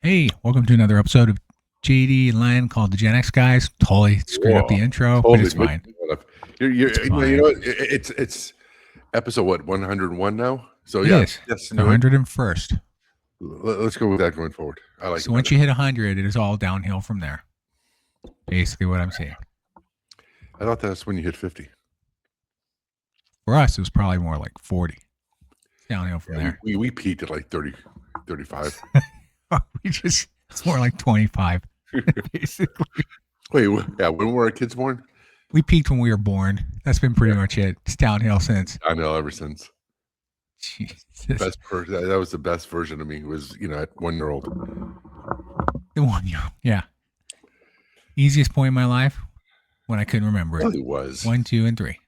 Hey, welcome to another episode of JD and Len called the GenX guys. Totally screwed up the intro, but it's fine. It's fine. you know what? It's episode what 101 now. So It yeah, is. yes, The 101st. let's go with that going forward. I like. So once you hit 100, it is all downhill from there. Basically, what I'm saying. I thought that's when you hit 50. For us, it was probably more like 40. It's downhill from there. We peaked at like 30, 35. It's more like 25, basically. Wait, yeah, when were our kids born? We peaked when we were born. That's been pretty much it. It's downhill since. I know, ever since. Jesus. That was the best version of me. Was at 1 year old. The 1 year, yeah. Easiest point in my life when I couldn't remember it. Really was 1, 2, and 3.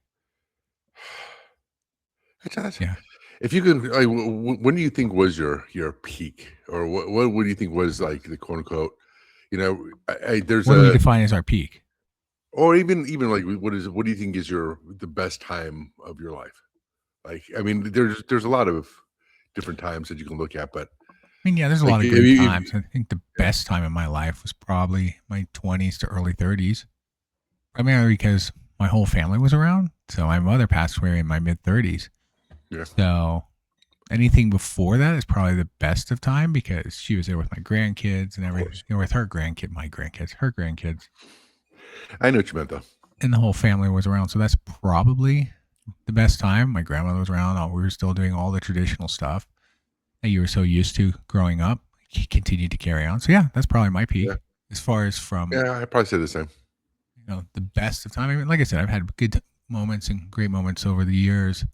Yeah. If you could, when do you think was your peak, or what do you think was like the quote unquote? There's what do we define as our peak, or even like what do you think is the best time of your life? Like, I mean, there's a lot of different times that you can look at, but yeah, there's a lot of good times. I think the best time in my life was probably my 20s to early 30s, primarily because my whole family was around. So my mother passed away in my mid 30s. Yeah. So anything before that is probably the best of time because she was there with my grandkids and everything, with her grandkids. I know what you meant, though. And the whole family was around. So that's probably the best time. My grandmother was around. We were still doing all the traditional stuff that you were so used to growing up. He continued to carry on. So yeah, that's probably my peak as far as from. Yeah, I'd probably say the same. The best of time. I mean, like I said, I've had good moments and great moments over the years.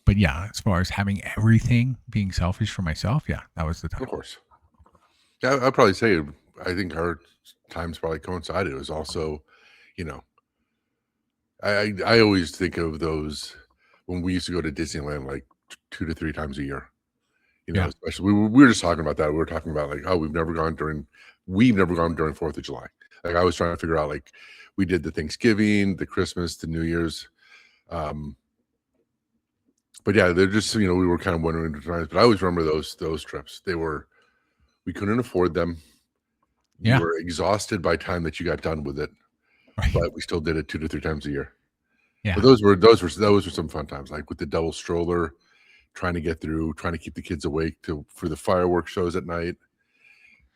But yeah, as far as having everything, being selfish for myself, yeah, that was the time. Of course. Yeah, I'd probably say I think our times probably coincided. It was also, I always think of those when we used to go to Disneyland like 2 to 3 times a year. Especially we were just talking about that. We were talking about like, oh, we've never gone during 4th of July. Like I was trying to figure out, like, we did the Thanksgiving, the Christmas, the New Year's. But yeah, they're just, we were kind of wondering times, but I always remember those trips. We couldn't afford them. Yeah. You were exhausted by time that you got done with it, right. But we still did it 2 to 3 times a year. Yeah. But those were some fun times, like with the double stroller, trying to get through, trying to keep the kids awake for the fireworks shows at night.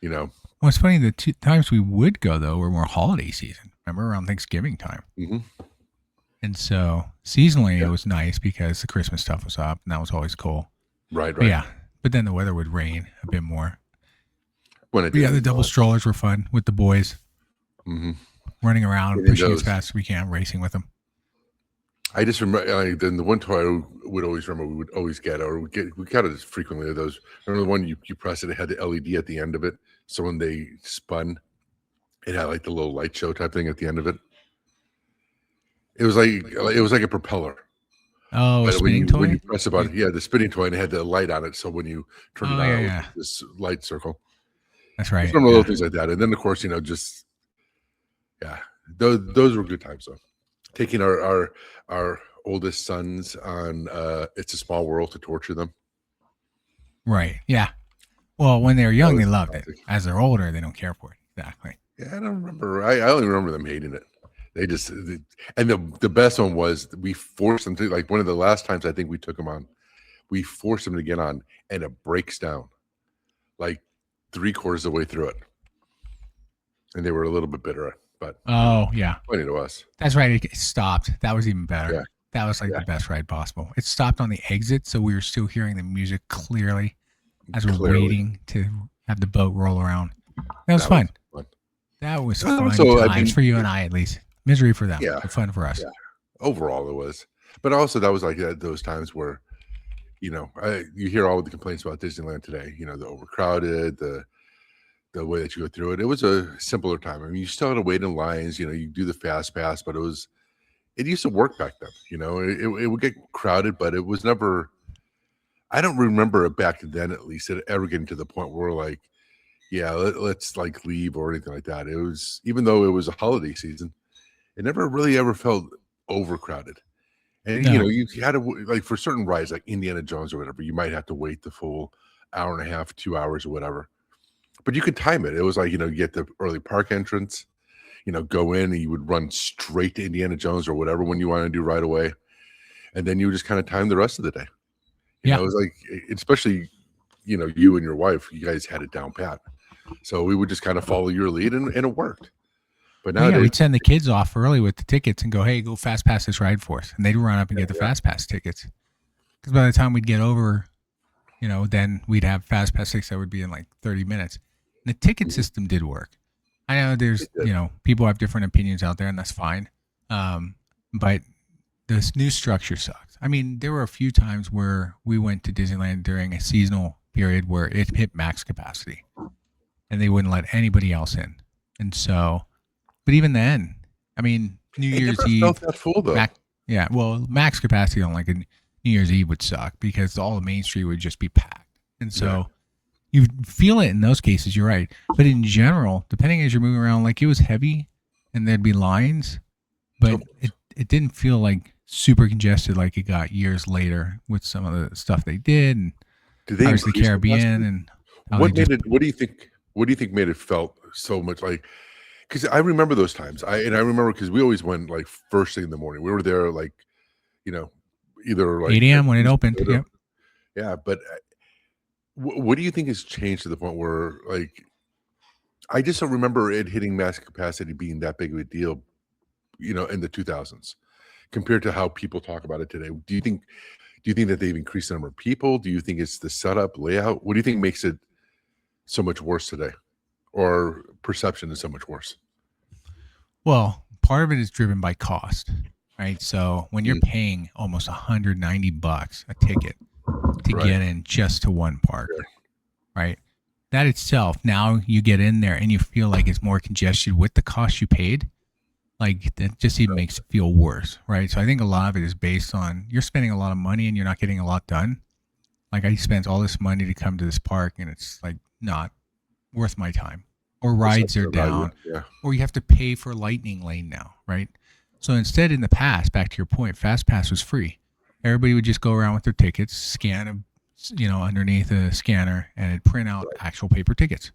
Well, it's funny. The 2 times we would go though were more holiday season. Remember, around Thanksgiving time. Mm-hmm. And so seasonally it was nice because the Christmas stuff was up and that was always cool. Right. But yeah. But then the weather would rain a bit more. The double strollers were fun with the boys. Mm-hmm. Running around, pushing as fast as we can, racing with them. I just remember then the one toy I would always remember we would always get, or we got it frequently, those. Remember the one you press it had the LED at the end of it, so when they spun, it had like the little light show type thing at the end of it. It was like a propeller. Oh, a spinning toy? When you press about it, the spinning toy, and it had the light on it, so when you turn it on, it was this light circle. That's right. Some of those things like that, and then of course, those were good times. So, taking our oldest sons on It's a Small World to torture them. Right. Yeah. Well, when they're young, they loved it. As they're older, they don't care for it. Exactly. Yeah, I don't remember. I only remember them hating it. And the best one was we forced them to, like, one of the last times I think we took them on, we forced them to get on, and it breaks down like 3/4 of the way through it, and they were a little bit bitter. But funny to us. That's right. It stopped. That was even better. Yeah. That was like the best ride possible. It stopped on the exit, so we were still hearing the music clearly as we're waiting to have the boat roll around. That was fun. That was fun times for you and I, at least. Misery for them, but fun for us. Yeah. Overall, it was. But also, that was like those times where, you hear all the complaints about Disneyland today. The overcrowded, the way that you go through it. It was a simpler time. I mean, you still had to wait in lines. You do the fast pass, but it used to work back then. It would get crowded, but it was never. I don't remember it back then, at least, it ever getting to the point where like, let's like leave or anything like that. It was, even though it was a holiday season, it never really ever felt overcrowded. And you had to, like, for certain rides like Indiana Jones or whatever, you might have to wait the full hour and a half, 2 hours or whatever. But you could time it. It was like, you get the early park entrance, go in and you would run straight to Indiana Jones or whatever one you want to do right away. And then you would just kind of time the rest of the day. It was like, especially, you and your wife, you guys had it down pat. So we would just kind of follow your lead and it worked. But nowadays, we'd send the kids off early with the tickets and go, hey, go fast pass this ride for us. And they'd run up and get the fast pass tickets. Because by the time we'd get over, then we'd have fast pass tickets that would be in like 30 minutes. And the ticket system did work. I know there's, people have different opinions out there, and that's fine. But this new structure sucks. I mean, there were a few times where we went to Disneyland during a seasonal period where it hit max capacity, and they wouldn't let anybody else in. And so, but even then, I mean, New Year's Eve felt that full though. Max capacity on like a New Year's Eve would suck because all of Main Street would just be packed, and so. You feel it in those cases, you're right. But in general, depending as you're moving around, like it was heavy and there'd be lines, but it didn't feel like super congested like it got years later with some of the stuff they did. And obviously the Caribbean and what do you think made it felt so much like, because I remember those times. I remember because we always went like first thing in the morning. We were there like, either like 8 a.m. when it opened. Yep. Yeah, but what do you think has changed to the point where, like, I just don't remember it hitting max capacity being that big of a deal, in the 2000s compared to how people talk about it today? Do you think that they've increased the number of people? Do you think it's the setup, layout? What do you think makes it so much worse today, or perception is so much worse? Well, part of it is driven by cost, right? So when you're paying almost $190 a ticket to get in just to one park, right? That itself, now you get in there and you feel like it's more congested with the cost you paid. Like that just even makes it feel worse, right? So I think a lot of it is based on you're spending a lot of money and you're not getting a lot done. Like I spent all this money to come to this park and it's like not worth my time. Or rides are down, or you have to pay for Lightning Lane now, right? So instead, in the past, back to your point, Fast Pass was free. Everybody would just go around with their tickets, scan them, underneath a scanner, and it'd print out actual paper tickets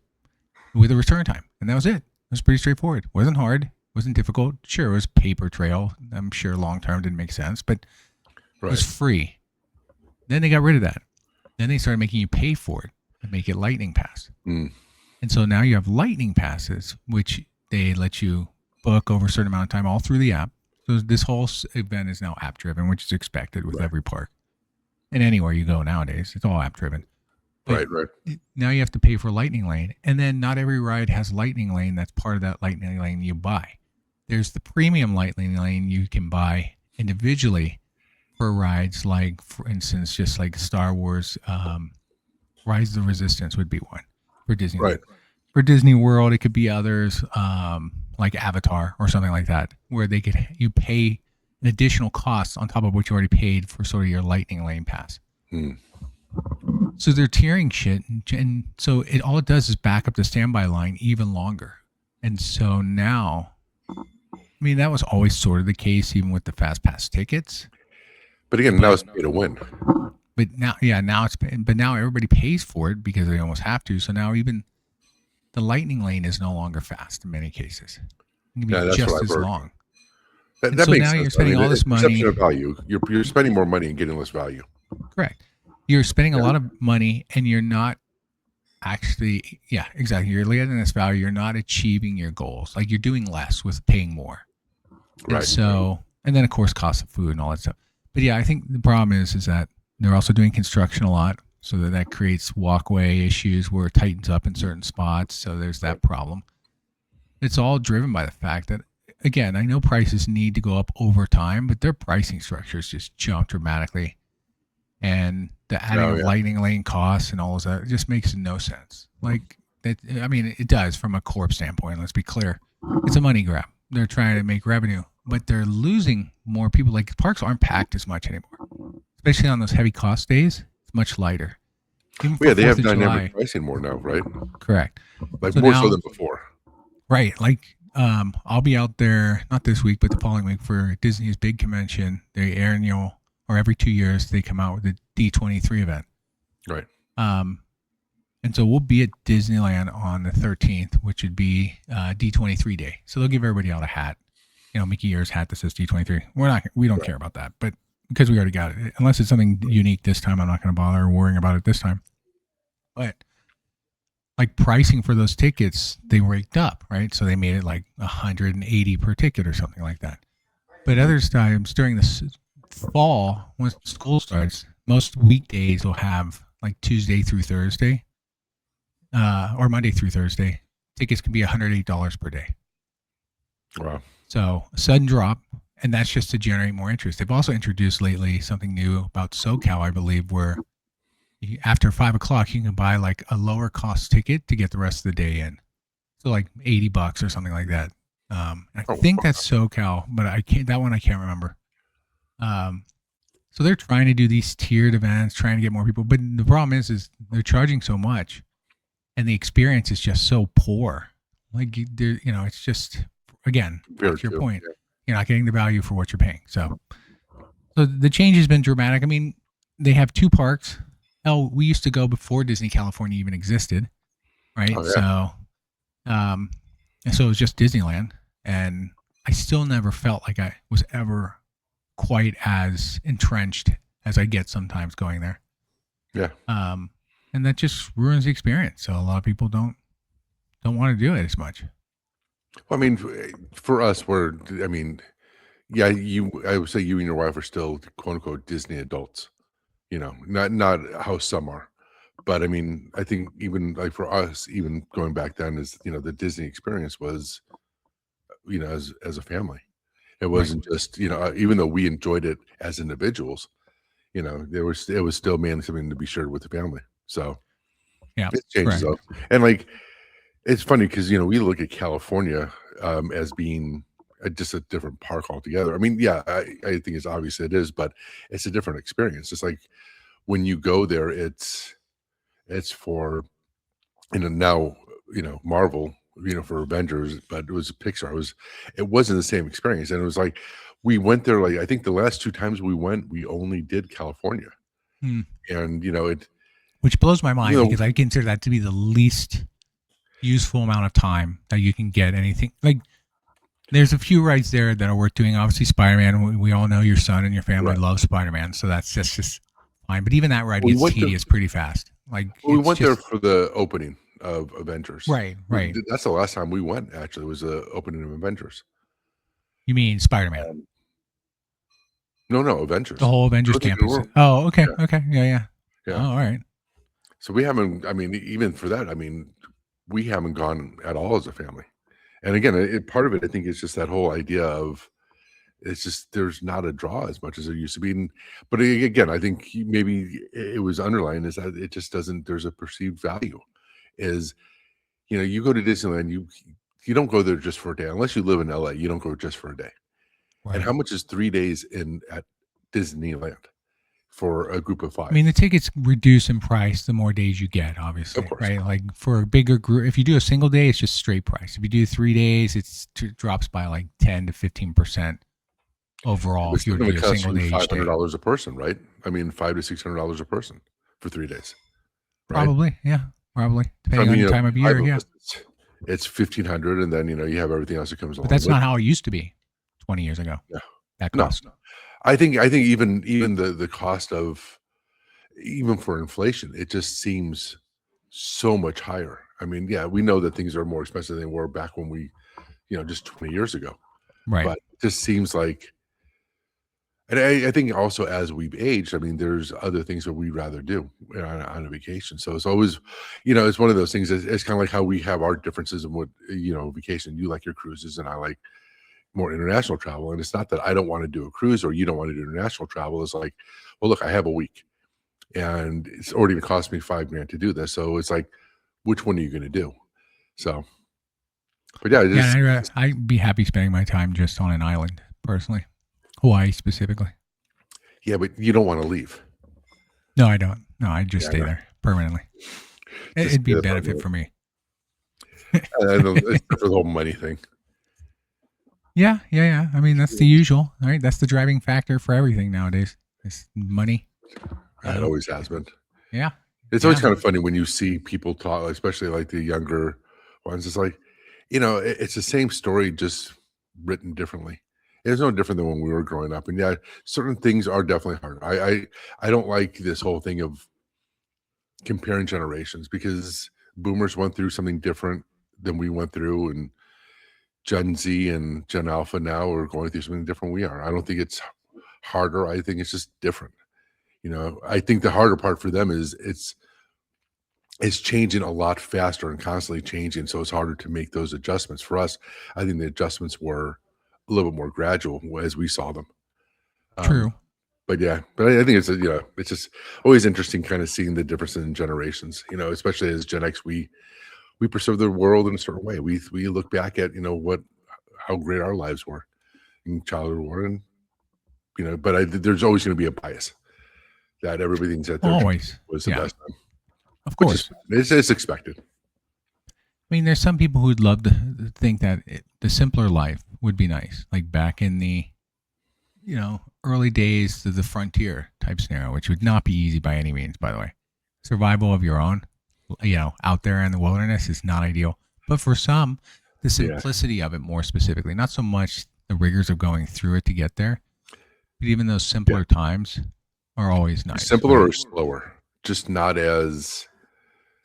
with a return time, and that was it. It was pretty straightforward. It wasn't hard. Wasn't difficult. Sure, it was paper trail. I'm sure long term didn't make sense, but it was free. Then they got rid of that. Then they started making you pay for it and make it Lightning Pass. And so now you have Lightning Passes, which they let you book over a certain amount of time all through the app. So this whole event is now app driven, which is expected with every park. And anywhere you go nowadays, it's all app driven. Right. Now you have to pay for Lightning Lane. And then not every ride has Lightning Lane. That's part of that Lightning Lane you buy. There's the premium Lightning Lane you can buy individually for rides like, for instance, just like Star Wars, Rise of the Resistance would be one for Disney. Right. For Disney World, it could be others like Avatar or something like that, where you pay an additional cost on top of what you already paid for sort of your Lightning Lane pass. So they're tiering shit, and so all it does is back up the standby line even longer. And so now, I mean, that was always sort of the case, even with the Fast Pass tickets. But again, now it's pay to win. But now, now everybody pays for it because they almost have to. So now even the Lightning Lane is no longer fast in many cases. It can be just as long. That makes now sense. You're spending all this money. Perception of value. You're spending more money and getting less value. Correct. You're spending a lot of money and you're not actually, exactly. You're getting this value. You're not achieving your goals. Like you're doing less with paying more. And so, and then of course, cost of food and all that stuff. But I think the problem is that they're also doing construction a lot. So that creates walkway issues where it tightens up in certain spots. So there's that problem. It's all driven by the fact that, again, I know prices need to go up over time, but their pricing structures just jump dramatically. And the adding of Lightning Lane costs and all of that, it just makes no sense. Like, I mean, it does from a corp standpoint. Let's be clear. It's a money grab. They're trying to make revenue, but they're losing more people. Like, parks aren't packed as much anymore, especially on those heavy cost days. Much lighter. They have dynamic pricing more now, right? Correct. Like so more so than before. Right. Like I'll be out there, not this week, but the following week for Disney's big convention. They annual, or every 2 years, they come out with the D23 event. Right. And so we'll be at Disneyland on the 13th, which would be D23 day. So they'll give everybody out a hat, Mickey Ears hat that says D23. We don't care about that, but because we already got it, unless it's something unique this time, I'm not going to bother worrying about it this time. But like pricing for those tickets, they raked up, right? So they made it like 180 per ticket or something like that. But other times during the fall, when school starts, most weekdays will have like Tuesday through Thursday, or Monday through Thursday. Tickets can be $108 per day. Wow. So a sudden drop, and that's just to generate more interest. They've also introduced lately something new about SoCal, I believe, where after 5 o'clock, you can buy like a lower cost ticket to get the rest of the day in. So like $80 or something like that. I think that's SoCal, but that one I can't remember. So they're trying to do these tiered events, trying to get more people. But the problem is they're charging so much, and the experience is just so poor. Like it's just, again, to your point, you're not getting the value for what you're paying. So the change has been dramatic. I mean, they have 2 parks. Hell, we used to go before Disney California even existed, right? Oh, yeah. So it was just Disneyland, and I still never felt like I was ever quite as entrenched as I get sometimes going there. Yeah. And that just ruins the experience. So a lot of people don't want to do it as much. Well, I mean, for us, I would say you and your wife are still quote unquote Disney adults. Not how some are, but I mean, I think even like for us, even going back then, is the Disney experience was, as a family, it wasn't just even though we enjoyed it as individuals, it was still mainly something to be shared with the family. So yeah, it changes up, and like it's funny because we look at California as being just a different park altogether. I mean, yeah, I think it's obvious it is, but it's a different experience. It's like when you go there, it's for now Marvel, for Avengers, but it was Pixar. It wasn't the same experience, and it was like we went there. Like I think the last 2 times we went, we only did California, and which blows my mind because I consider that to be the least useful amount of time that you can get anything. Like there's a few rides there that are worth doing. Obviously, Spider-Man. We all know your son and your family love Spider-Man, so that's just fine. But even that ride gets tedious pretty fast. Like we went there for the opening of Avengers. Right. That's the last time we went. Actually, was the opening of Avengers. You mean Spider-Man? No, Avengers. The whole Avengers campus. Oh, okay, okay, yeah. Oh, all right. So we haven't. I mean, even for that, I mean, we haven't gone at all as a family. And again, part of it, I think, is just that whole idea of it's just there's not a draw as much as there used to be. But again, I think maybe it was underlined is that it just doesn't. There's a perceived value. Is you go to Disneyland, you don't go there just for a day unless you live in LA. You don't go just for a day. Right. And how much is 3 days at Disneyland for a group of 5? I mean, the tickets reduce in price the more days you get, obviously, right? Like for a bigger group, if you do a single day, it's just straight price. If you do 3 days, it drops by like 10 to 15% overall. If you do a single day, $500 a person, right? I mean, $500 to $600 a person for 3 days. Right? Probably, yeah, probably depending on the time of year. Yeah, it's $1,500, and then you have everything else that comes along. But that's not how it used to be 20 years ago. Yeah, that cost. No. I think even the cost of even for inflation, it just seems so much higher. I mean, yeah, we know that things are more expensive than they were back when we, just 20 years ago. Right. But it just seems like, and I think also as we've aged, I mean, there's other things that we'd rather do on a vacation. So it's always, it's one of those things. It's kind of like how we have our differences in what, vacation. You like your cruises, and I like more international travel. And it's not that I don't want to do a cruise or you don't want to do international travel. It's like, well, look, I have a week and it's already going to cost me $5,000 to do this. So it's like, which one are you going to do? So, but yeah, I'd be happy spending my time just on an island personally, Hawaii specifically. Yeah, but you don't want to leave. No, I don't. No, I'd just stay there permanently. It'd be a benefit for me. It's the whole money thing. Yeah. I mean, that's the usual, right? That's the driving factor for everything nowadays. It's money. It always has been. Yeah. It's always kind of funny when you see people talk, especially like the younger ones. It's like, it's the same story, just written differently. It's no different than when we were growing up. And yeah, certain things are definitely hard. I don't like this whole thing of comparing generations because boomers went through something different than we went through, and Gen Z and Gen Alpha now are going through something different we are. I don't think it's harder. I think it's just different. I think the harder part for them is it's changing a lot faster and constantly changing, so it's harder to make those adjustments. For us, I think the adjustments were a little bit more gradual as we saw them. True. But yeah, but I think it's just always interesting kind of seeing the difference in generations, especially as Gen X, we perceive the world in a certain way. We look back at, how great our lives were in childhood war, and, but there's always going to be a bias that everybody thinks that their Always was the best time. Of course. It's expected. I mean, there's some people who'd love to think that the simpler life would be nice, like back in the, early days of the frontier type scenario, which would not be easy by any means, by the way. Survival of your own, out there in the wilderness is not ideal. But for some, the simplicity of it more specifically, not so much the rigors of going through it to get there, but even those simpler times are always nice. Simpler or slower, just not as...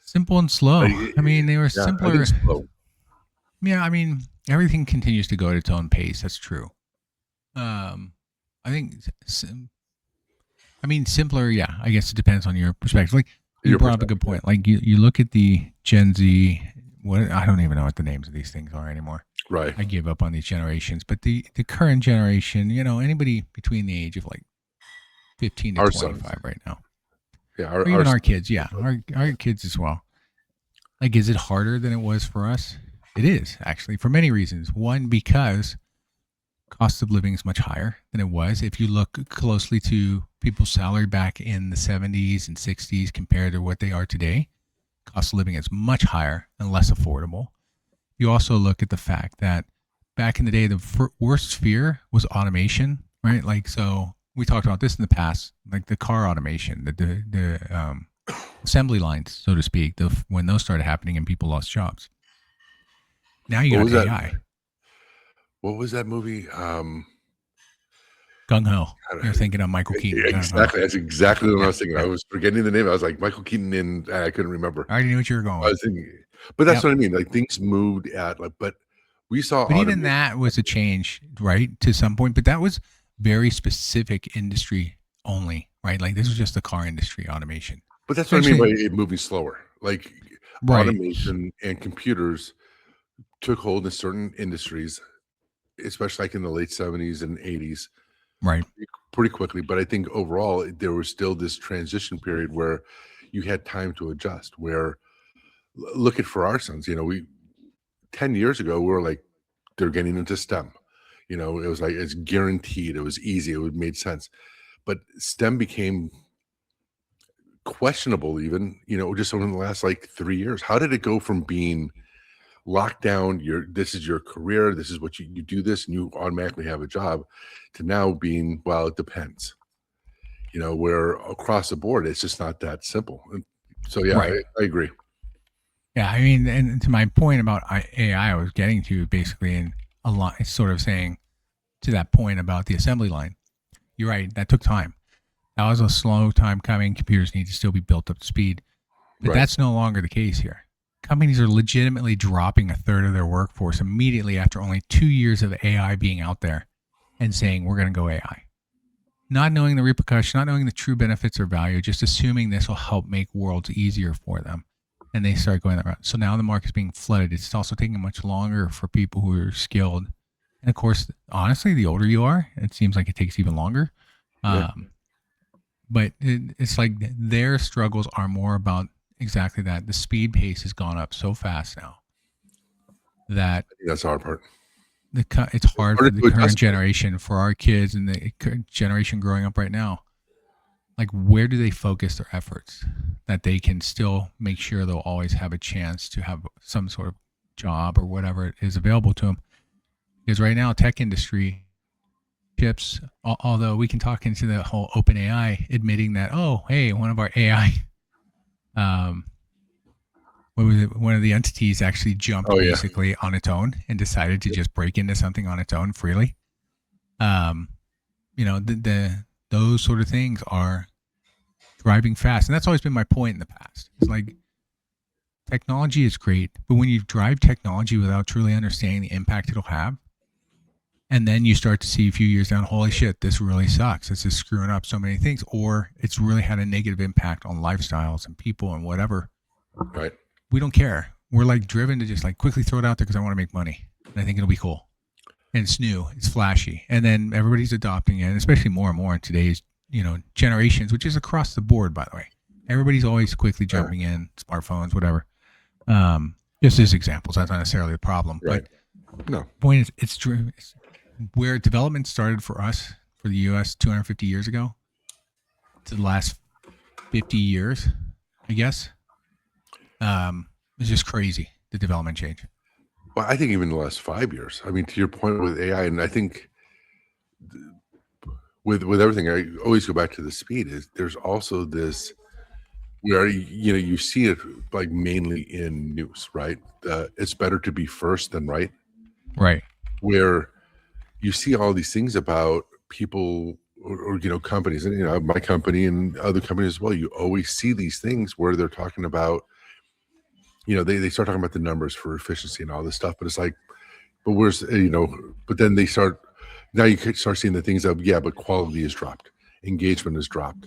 Simple and slow. I mean, they were simpler. Slow. Yeah, I mean, everything continues to go at its own pace. That's true. I think, simpler. Yeah, I guess it depends on your perspective. Like you brought up a good point. Like you look at the Gen Z. I don't even know what the names of these things are anymore. Right. I give up on these generations. But the current generation, anybody between the age of like 15 to 25 right now. Yeah, or even our kids. Yeah, our kids as well. Like, is it harder than it was for us? It is, actually, for many reasons. One, because cost of living is much higher than it was. If you look closely to people's salary back in the 70s and 60s compared to what they are today, cost of living is much higher and less affordable. You also look at the fact that back in the day, the worst fear was automation, right? Like, so we talked about this in the past, like the car automation, the assembly lines, so to speak, when those started happening and people lost jobs. Now you got AI. What was that movie? Gung Ho. You're thinking of Michael Keaton. Exactly. That's exactly what I was thinking. I was forgetting the name. I was like, Michael Keaton, and I couldn't remember. I already knew what you were going with. I was thinking, but that's what I mean. Like, things moved but we saw. But even that was a change, right? To some point. But that was very specific industry only, right? Like, this was just the car industry automation. But that's what I mean by it moving slower. Like, automation and computers took hold in certain industries, especially like in the late 70s and 80s, right? Pretty quickly. But I think overall, there was still this transition period where you had time to adjust. Where, look at for our sons, 10 years ago, we were like, they're getting into STEM. It was like, it's guaranteed. It was easy. It made sense. But STEM became questionable even, just over the last like 3 years. How did it go from being locked down, this is your career, this is what you do this and you automatically have a job, to now being, well, it depends, where across the board it's just not that simple. And so I agree. Yeah, I mean, and to my point about AI, I was getting to basically in a lot, sort of saying to that point about the assembly line. You're right, that took time. That was a slow time coming. Computers need to still be built up to speed, but that's no longer the case here. Companies are legitimately dropping a third of their workforce immediately after only 2 years of AI being out there and saying, we're going to go AI. Not knowing the repercussion, not knowing the true benefits or value, just assuming this will help make worlds easier for them. And they start going that route. So now the market's being flooded. It's also taking much longer for people who are skilled. And of course, honestly, the older you are, it seems like it takes even longer. But it's like their struggles are more about exactly that. The speed pace has gone up so fast now that that's the hard part. It's hard for the current generation, for our kids and the generation growing up right now. Like, where do they focus their efforts that they can still make sure they'll always have a chance to have some sort of job or whatever is available to them? Because right now, tech industry chips, although we can talk into the whole open AI, admitting that, oh, hey, one of our AI what was it? One of the entities actually jumped Oh yeah, basically on its own and decided to just break into something on its own freely. The those sort of things are driving fast, and that's always been my point in the past. It's like technology is great, but when you drive technology without truly understanding the impact it'll have, and then you start to see a few years down, holy shit, this really sucks. This is screwing up so many things, or it's really had a negative impact on lifestyles and people and whatever. right. We don't care. We're like driven to just like quickly throw it out there because I want to make money and I think it'll be cool. And it's new, it's flashy, and then everybody's adopting it, and especially more and more in today's generations, which is across the board, by the way. Everybody's always quickly jumping in, smartphones, whatever. Just as examples, that's not necessarily the problem. Right. But No. the point is, it's where development started for us, for the U.S. 250 years ago, to the last 50 years, I guess. It's just crazy, the development change. Well, I think even the last 5 years. I mean, to your point with AI, and I think with everything, I always go back to the speed. Is there's also this where you see it like mainly in news, right? It's better to be first than right. Right. Where you see all these things about people or companies, and my company and other companies as well. You always see these things where they're talking about, they start talking about the numbers for efficiency and all this stuff, but it's like, but where's but then they start, now you could start seeing the things of, yeah, but quality is dropped, engagement is dropped,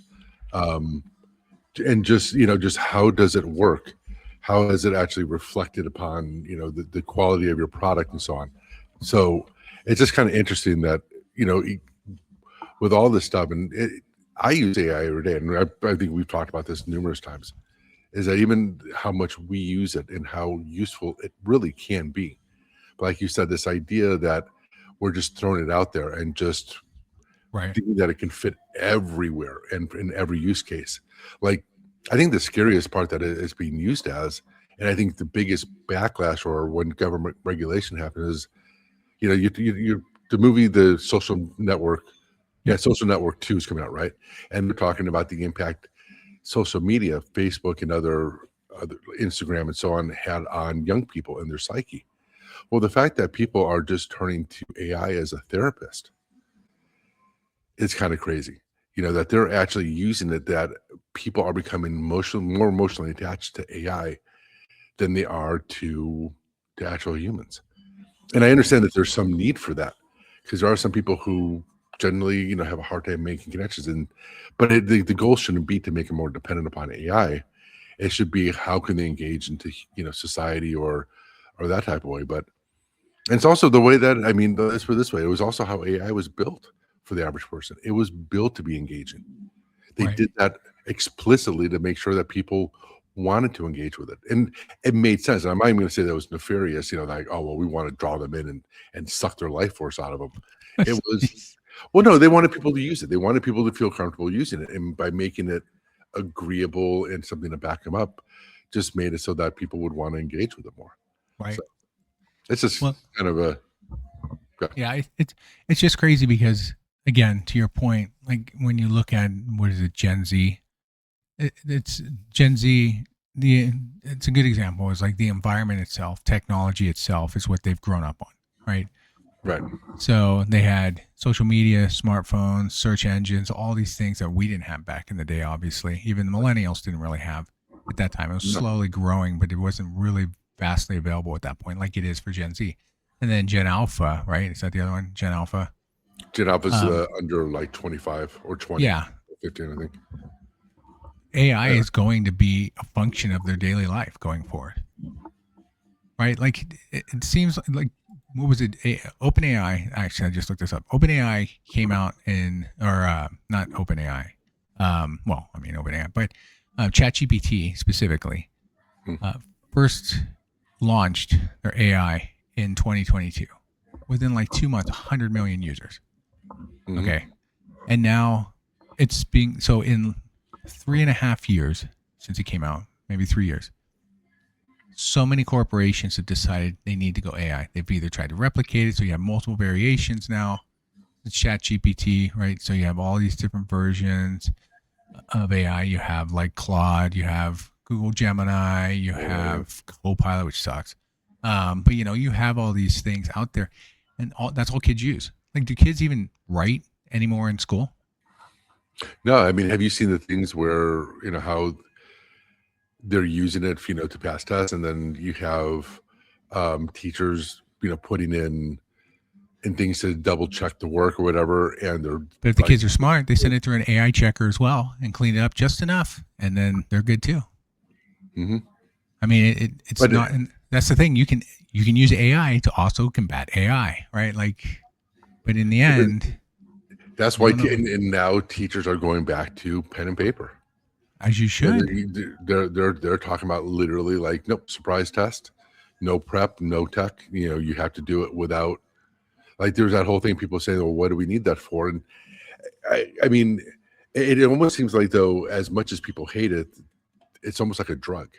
and just how does it work, how is it actually reflected upon the quality of your product and so on. So it's just kind of interesting that with all this stuff, and I use AI every day, and I think we've talked about this numerous times, is that even how much we use it and how useful it really can be. But like you said, this idea that we're just throwing it out there and just thinking that it can fit everywhere and in every use case. Like, I think the scariest part that it's being used as, and I think the biggest backlash or when government regulation happens is, the movie, The Social Network, Social Network 2 is coming out, right? And they're talking about the impact social media, Facebook and other Instagram and so on, had on young people and their psyche. Well, the fact that people are just turning to AI as a therapist, it's kind of crazy. That they're actually using it, that people are becoming more emotionally attached to AI than they are to actual humans. And I understand that there's some need for that, because there are some people who generally, have a hard time making connections. But the goal shouldn't be to make them more dependent upon AI. It should be, how can they engage into, society or that type of way. But and it's also the way that, let's put it this way, it was also how AI was built for the average person. It was built to be engaging. They did that explicitly to make sure that people wanted to engage with it, and it made sense. And I'm not even going to say that it was nefarious, like, oh well, we want to draw them in and suck their life force out of them. It was, well, no, they wanted people to use it. They wanted people to feel comfortable using it, and by making it agreeable and something to back them up, just made it so that people would want to engage with it more. Right. So it's just kind of a it's just crazy because, again, to your point, like when you look at, what is it, Gen Z, it's Gen Z. It's a good example. It's like the environment itself, technology itself, is what they've grown up on, right? Right. So they had social media, smartphones, search engines, all these things that we didn't have back in the day. Obviously, even the millennials didn't really have at that time. It was slowly growing, but it wasn't really vastly available at that point, like it is for Gen Z. And then Gen Alpha, right? Is that the other one? Gen Alpha. Gen Alpha's under like 25 or 20. Yeah, 15, I think. AI is going to be a function of their daily life going forward, right? Like it seems like, what was it? OpenAI. Actually, I just looked this up. OpenAI came out not OpenAI. OpenAI, but ChatGPT specifically first launched their AI in 2022. Within like 2 months, 100 million users. Mm-hmm. Okay, and now it's being so in 3.5 years since it came out, maybe 3 years. So many corporations have decided they need to go AI. They've either tried to replicate it, so you have multiple variations now. It's ChatGPT, right? So you have all these different versions of AI. You have like Claude, you have Google Gemini, you have Copilot, which sucks. But you have all these things out there, and that's all kids use. Like, do kids even write anymore in school? No, I mean, have you seen the things where how they're using it, to pass tests, and then you have teachers, putting in things to double check the work or whatever, and they're. But if the kids are smart, they send it through an AI checker as well and clean it up just enough, and then they're good too. Mm-hmm. I mean, it's But not. And that's the thing. You can use AI to also combat AI, right? Like, but in the end, that's why. And now teachers are going back to pen and paper, as you should. They're talking about literally like, nope, surprise test, no prep, no tech. You have to do it without. Like, there's that whole thing. People say, well, what do we need that for? And I mean, it almost seems like, though, as much as people hate it, it's almost like a drug,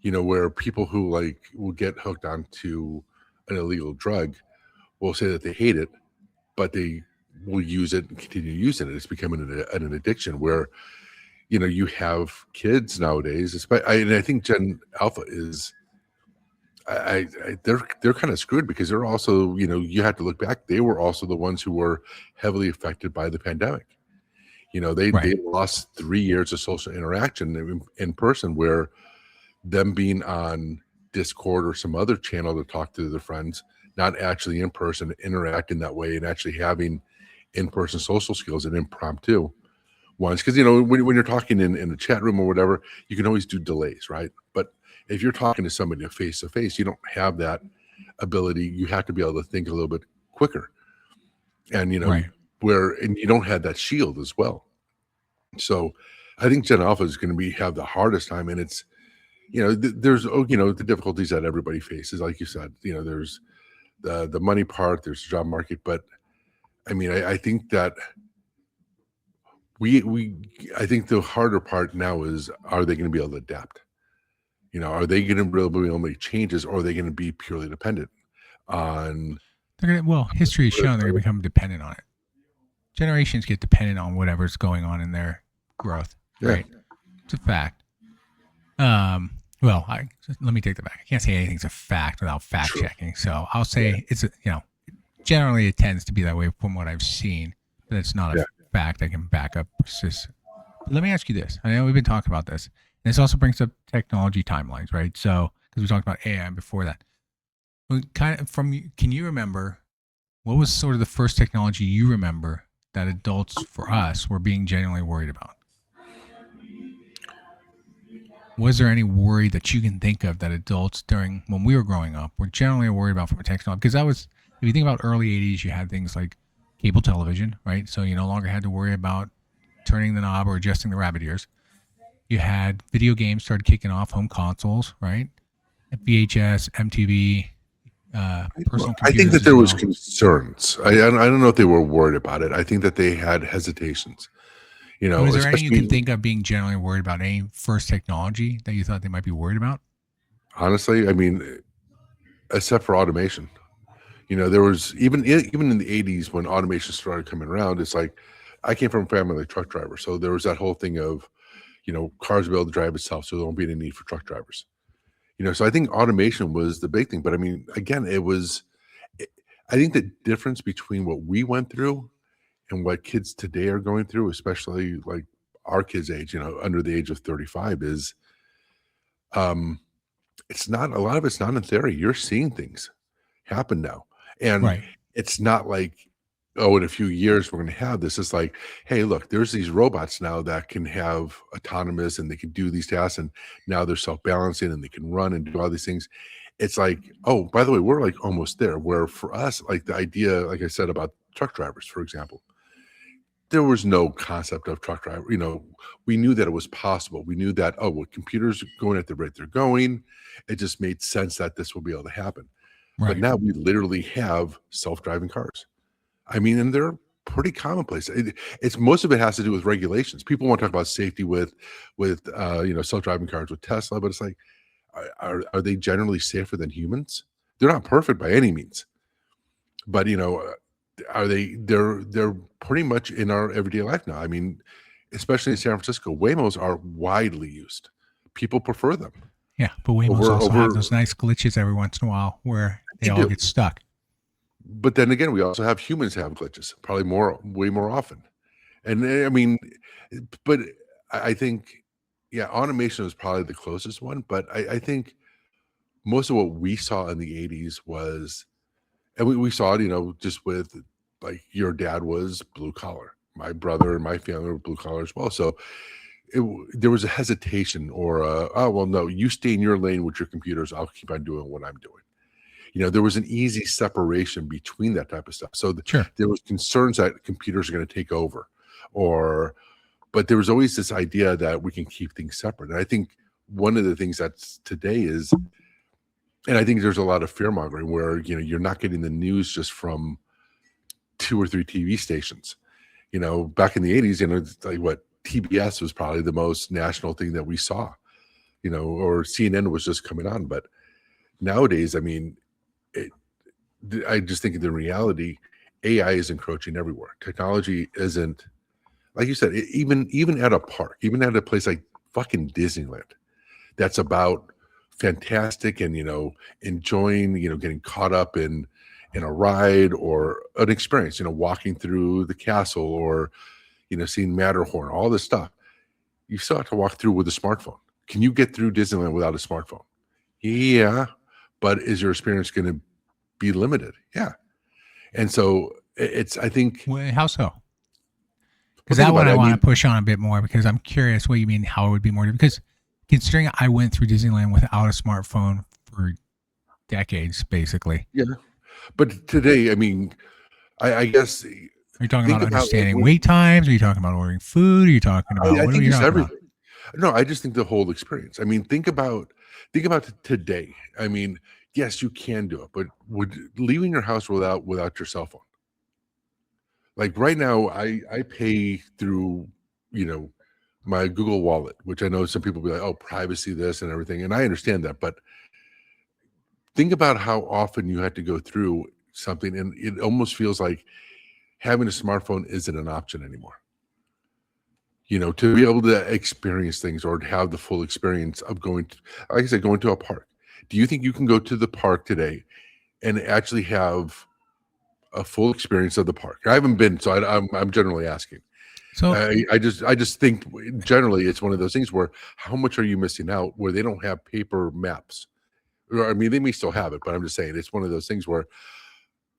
where people who will get hooked onto an illegal drug will say that they hate it, but they will use it and continue using it. It's becoming an addiction where, you have kids nowadays, and I think Gen Alpha is, they're kind of screwed because they're also, you have to look back. They were also the ones who were heavily affected by the pandemic. They lost 3 years of social interaction in person, where them being on Discord or some other channel to talk to their friends, not actually in person, interacting that way, and actually having in-person social skills and impromptu ones. Because when you're talking in a chat room or whatever, you can always do delays, right? But if you're talking to somebody face to face, you don't have that ability. You have to be able to think a little bit quicker, and and you don't have that shield as well. So I think Gen Alpha is going to have the hardest time, and it's there's the difficulties that everybody faces, like you said. There's the money part, there's the job market, but I mean, I think that I think the harder part now is, are they going to be able to adapt? Are they going to be able to make changes, or are they going to be purely dependent on? History has shown they're going to become dependent on it. Generations get dependent on whatever's going on in their growth, right? It's a fact. Let me take that back. I can't say anything's a fact without fact checking. So I'll say it's generally it tends to be that way from what I've seen, but it's not a fact I can back up. Let me ask you this. I know we've been talking about this. And this also brings up technology timelines, right? So, because we talked about AI before that. Can you remember what was sort of the first technology you remember that adults for us were being genuinely worried about? Was there any worry that you can think of that adults when we were growing up were generally worried about from a technology? Because if you think about early 80s, you had things like cable television, right? So you no longer had to worry about turning the knob or adjusting the rabbit ears. You had video games started kicking off, home consoles, right? VHS, MTV, personal computers. I think that there was concerns. I don't know if they were worried about it. I think that they had hesitations. Was there anything you can think of being generally worried about? Any first technology that you thought they might be worried about? Honestly, I mean, except for automation. There was even in the 80s when automation started coming around. It's like, I came from a family like truck drivers, so there was that whole thing of, cars will be able to drive itself, so there won't be any need for truck drivers. So I think automation was the big thing. But I mean, again, I think the difference between what we went through and what kids today are going through, especially like our kids' age, under the age of 35, is it's not, a lot of it's not in theory. You're seeing things happen now. And it's not like, oh, in a few years we're going to have this. It's like, hey, look, there's these robots now that can have autonomous and they can do these tasks, and now they're self-balancing and they can run and do all these things. It's like, oh, by the way, we're like almost there. Where for us, like the idea, like I said about truck drivers, for example, there was no concept of truck driver. We knew that it was possible. We knew that, with computers going at the rate they're going, it just made sense that this will be able to happen. Right. But now we literally have self-driving cars. I mean, and they're pretty commonplace. It's most of it has to do with regulations. People want to talk about safety with self-driving cars with Tesla, but it's like, are they generally safer than humans? They're not perfect by any means, but are they? They're pretty much in our everyday life now. I mean, especially in San Francisco, Waymos are widely used people prefer them. Yeah, but Waymos also have those nice glitches every once in a while where they all get stuck. But then again, we also have humans have glitches, probably way more often. And I mean, but I think, yeah, automation is probably the closest one. But I think most of what we saw in the 80s was, and we saw it, just with like your dad was blue collar. My brother and my family were blue collar as well. So there was a hesitation or oh, well, no, you stay in your lane with your computers. I'll keep on doing what I'm doing. There was an easy separation between that type of stuff. So there was concerns that computers are going to take over but there was always this idea that we can keep things separate. And I think one of the things that's today is, and I think there's a lot of fear mongering where, you're not getting the news just from 2 or 3 TV stations. Back in the 80s, like what TBS was probably the most national thing that we saw, or CNN was just coming on. But nowadays, I mean, I just think in the reality, AI is encroaching everywhere. Technology isn't, like you said, even at a park, even at a place like fucking Disneyland, that's about fantastic and enjoying, getting caught up in a ride or an experience, walking through the castle or seeing Matterhorn, all this stuff. You still have to walk through with a smartphone. Can you get through Disneyland without a smartphone? Yeah, but is your experience going to be limited? Yeah. And so I think. Well, how so? Because that one I want to push on a bit more because I'm curious what you mean how it would be more. Because considering I went through Disneyland without a smartphone for decades, basically. Yeah. But today, I mean, I guess. Are you talking about understanding wait times? Are you talking about ordering food? Are you talking about I think it's everything. No, I just think the whole experience. I mean, think about today. I mean, yes, you can do it, but leaving your house without your cell phone. Like right now, I pay through, my Google Wallet, which I know some people be like, oh, privacy this and everything. And I understand that, but think about how often you had to go through something. And it almost feels like having a smartphone isn't an option anymore. To be able to experience things or to have the full experience of going to a park. Do you think you can go to the park today and actually have a full experience of the park? I haven't been, so I'm generally asking. So I just think generally it's one of those things where how much are you missing out where they don't have paper maps? I mean, they may still have it, but I'm just saying it's one of those things where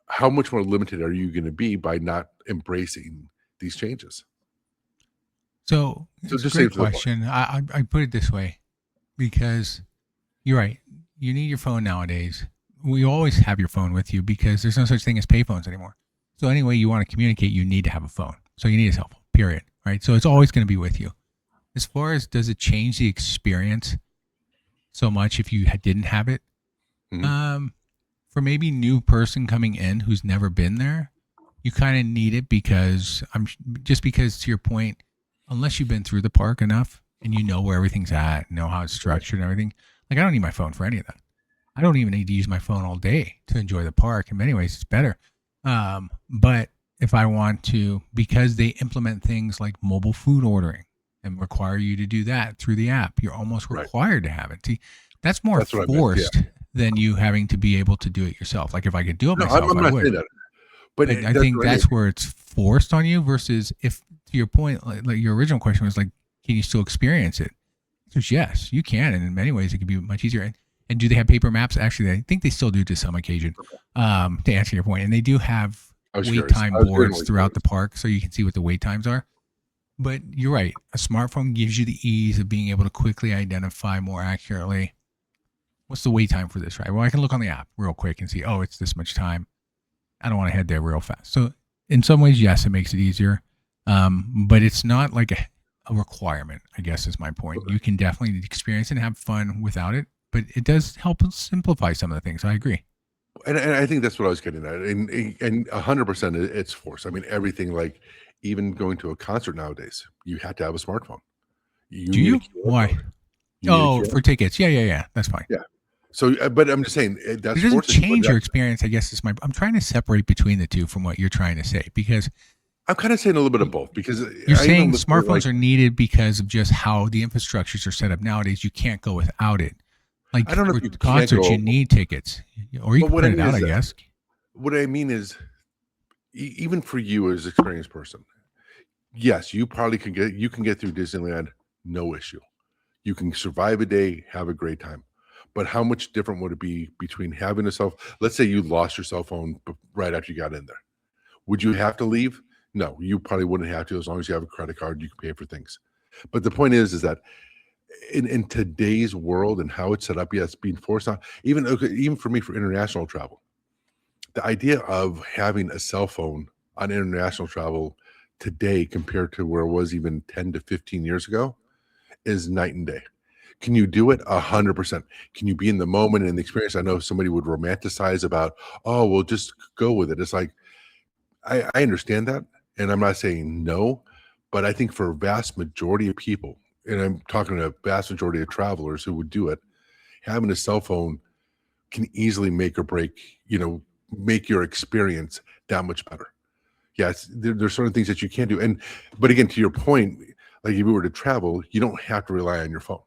how much more limited are you going to be by not embracing these changes? So it's a great question. I put it this way because you're right. You need your phone nowadays. We always have your phone with you because there's no such thing as payphones anymore. So anyway, you want to communicate, you need to have a phone. So you need a cell phone, period. Right? So it's always going to be with you. As far as does it change the experience so much if you didn't have it? Mm-hmm. For maybe new person coming in who's never been there, you kind of need it because because to your point, unless you've been through the park enough and you know where everything's at, know how it's structured and everything. Like I don't need my phone for any of that. I don't even need to use my phone all day to enjoy the park. In many ways, it's better. But if I want to, because they implement things like mobile food ordering and require you to do that through the app, you're almost required to have it. See, that's more forced than you having to be able to do it yourself. Like if I could do it myself, I would. That. But I think that's where it's forced on you versus if, to your point, like your original question was like, can you still experience it? Because yes, you can. And in many ways, it can be much easier. And do they have paper maps? Actually, I think they still do to some occasion, to answer your point. And they do have wait time boards throughout the park so you can see what the wait times are. But you're right. A smartphone gives you the ease of being able to quickly identify more accurately what's the wait time for this, right? Well, I can look on the app real quick and see, oh, it's this much time. I don't want to head there real fast. So in some ways, yes, it makes it easier. But it's not like a requirement, I guess is my point. You can definitely experience it and have fun without it, but it does help simplify some of the things. I agree. And I think that's what I was getting at. And 100% it's forced. I mean, everything, like even going to a concert nowadays, you have to have a smartphone. Do you? Why? For tickets. Yeah. That's fine. Yeah. So, but I'm just saying it doesn't change your experience. I guess I'm trying to separate between the two from what you're trying to say, because I'm kind of saying a little bit of both because you're saying smartphones are needed because of just how the infrastructures are set up nowadays. You can't go without it. Like I don't know for if you concerts, you need tickets, or you can print it out, I guess. What I mean is, even for you as an experienced person, yes, you probably can get through Disneyland, no issue. You can survive a day, have a great time. But how much different would it be between having let's say you lost your cell phone right after you got in there. Would you have to leave? No, you probably wouldn't have to as long as you have a credit card, you can pay for things. But the point is that in today's world and how it's set up, yes, being forced on, even for me for international travel, the idea of having a cell phone on international travel today compared to where it was even 10 to 15 years ago is night and day. Can you do it? 100%. Can you be in the moment and the experience? I know somebody would romanticize about, oh, well, just go with it. It's like, I understand that. And I'm not saying no, but I think for a vast majority of people, and I'm talking to a vast majority of travelers who would do it, having a cell phone can easily make or break, make your experience that much better. Yes, there's certain things that you can't do. But again, to your point, like if you were to travel, you don't have to rely on your phone.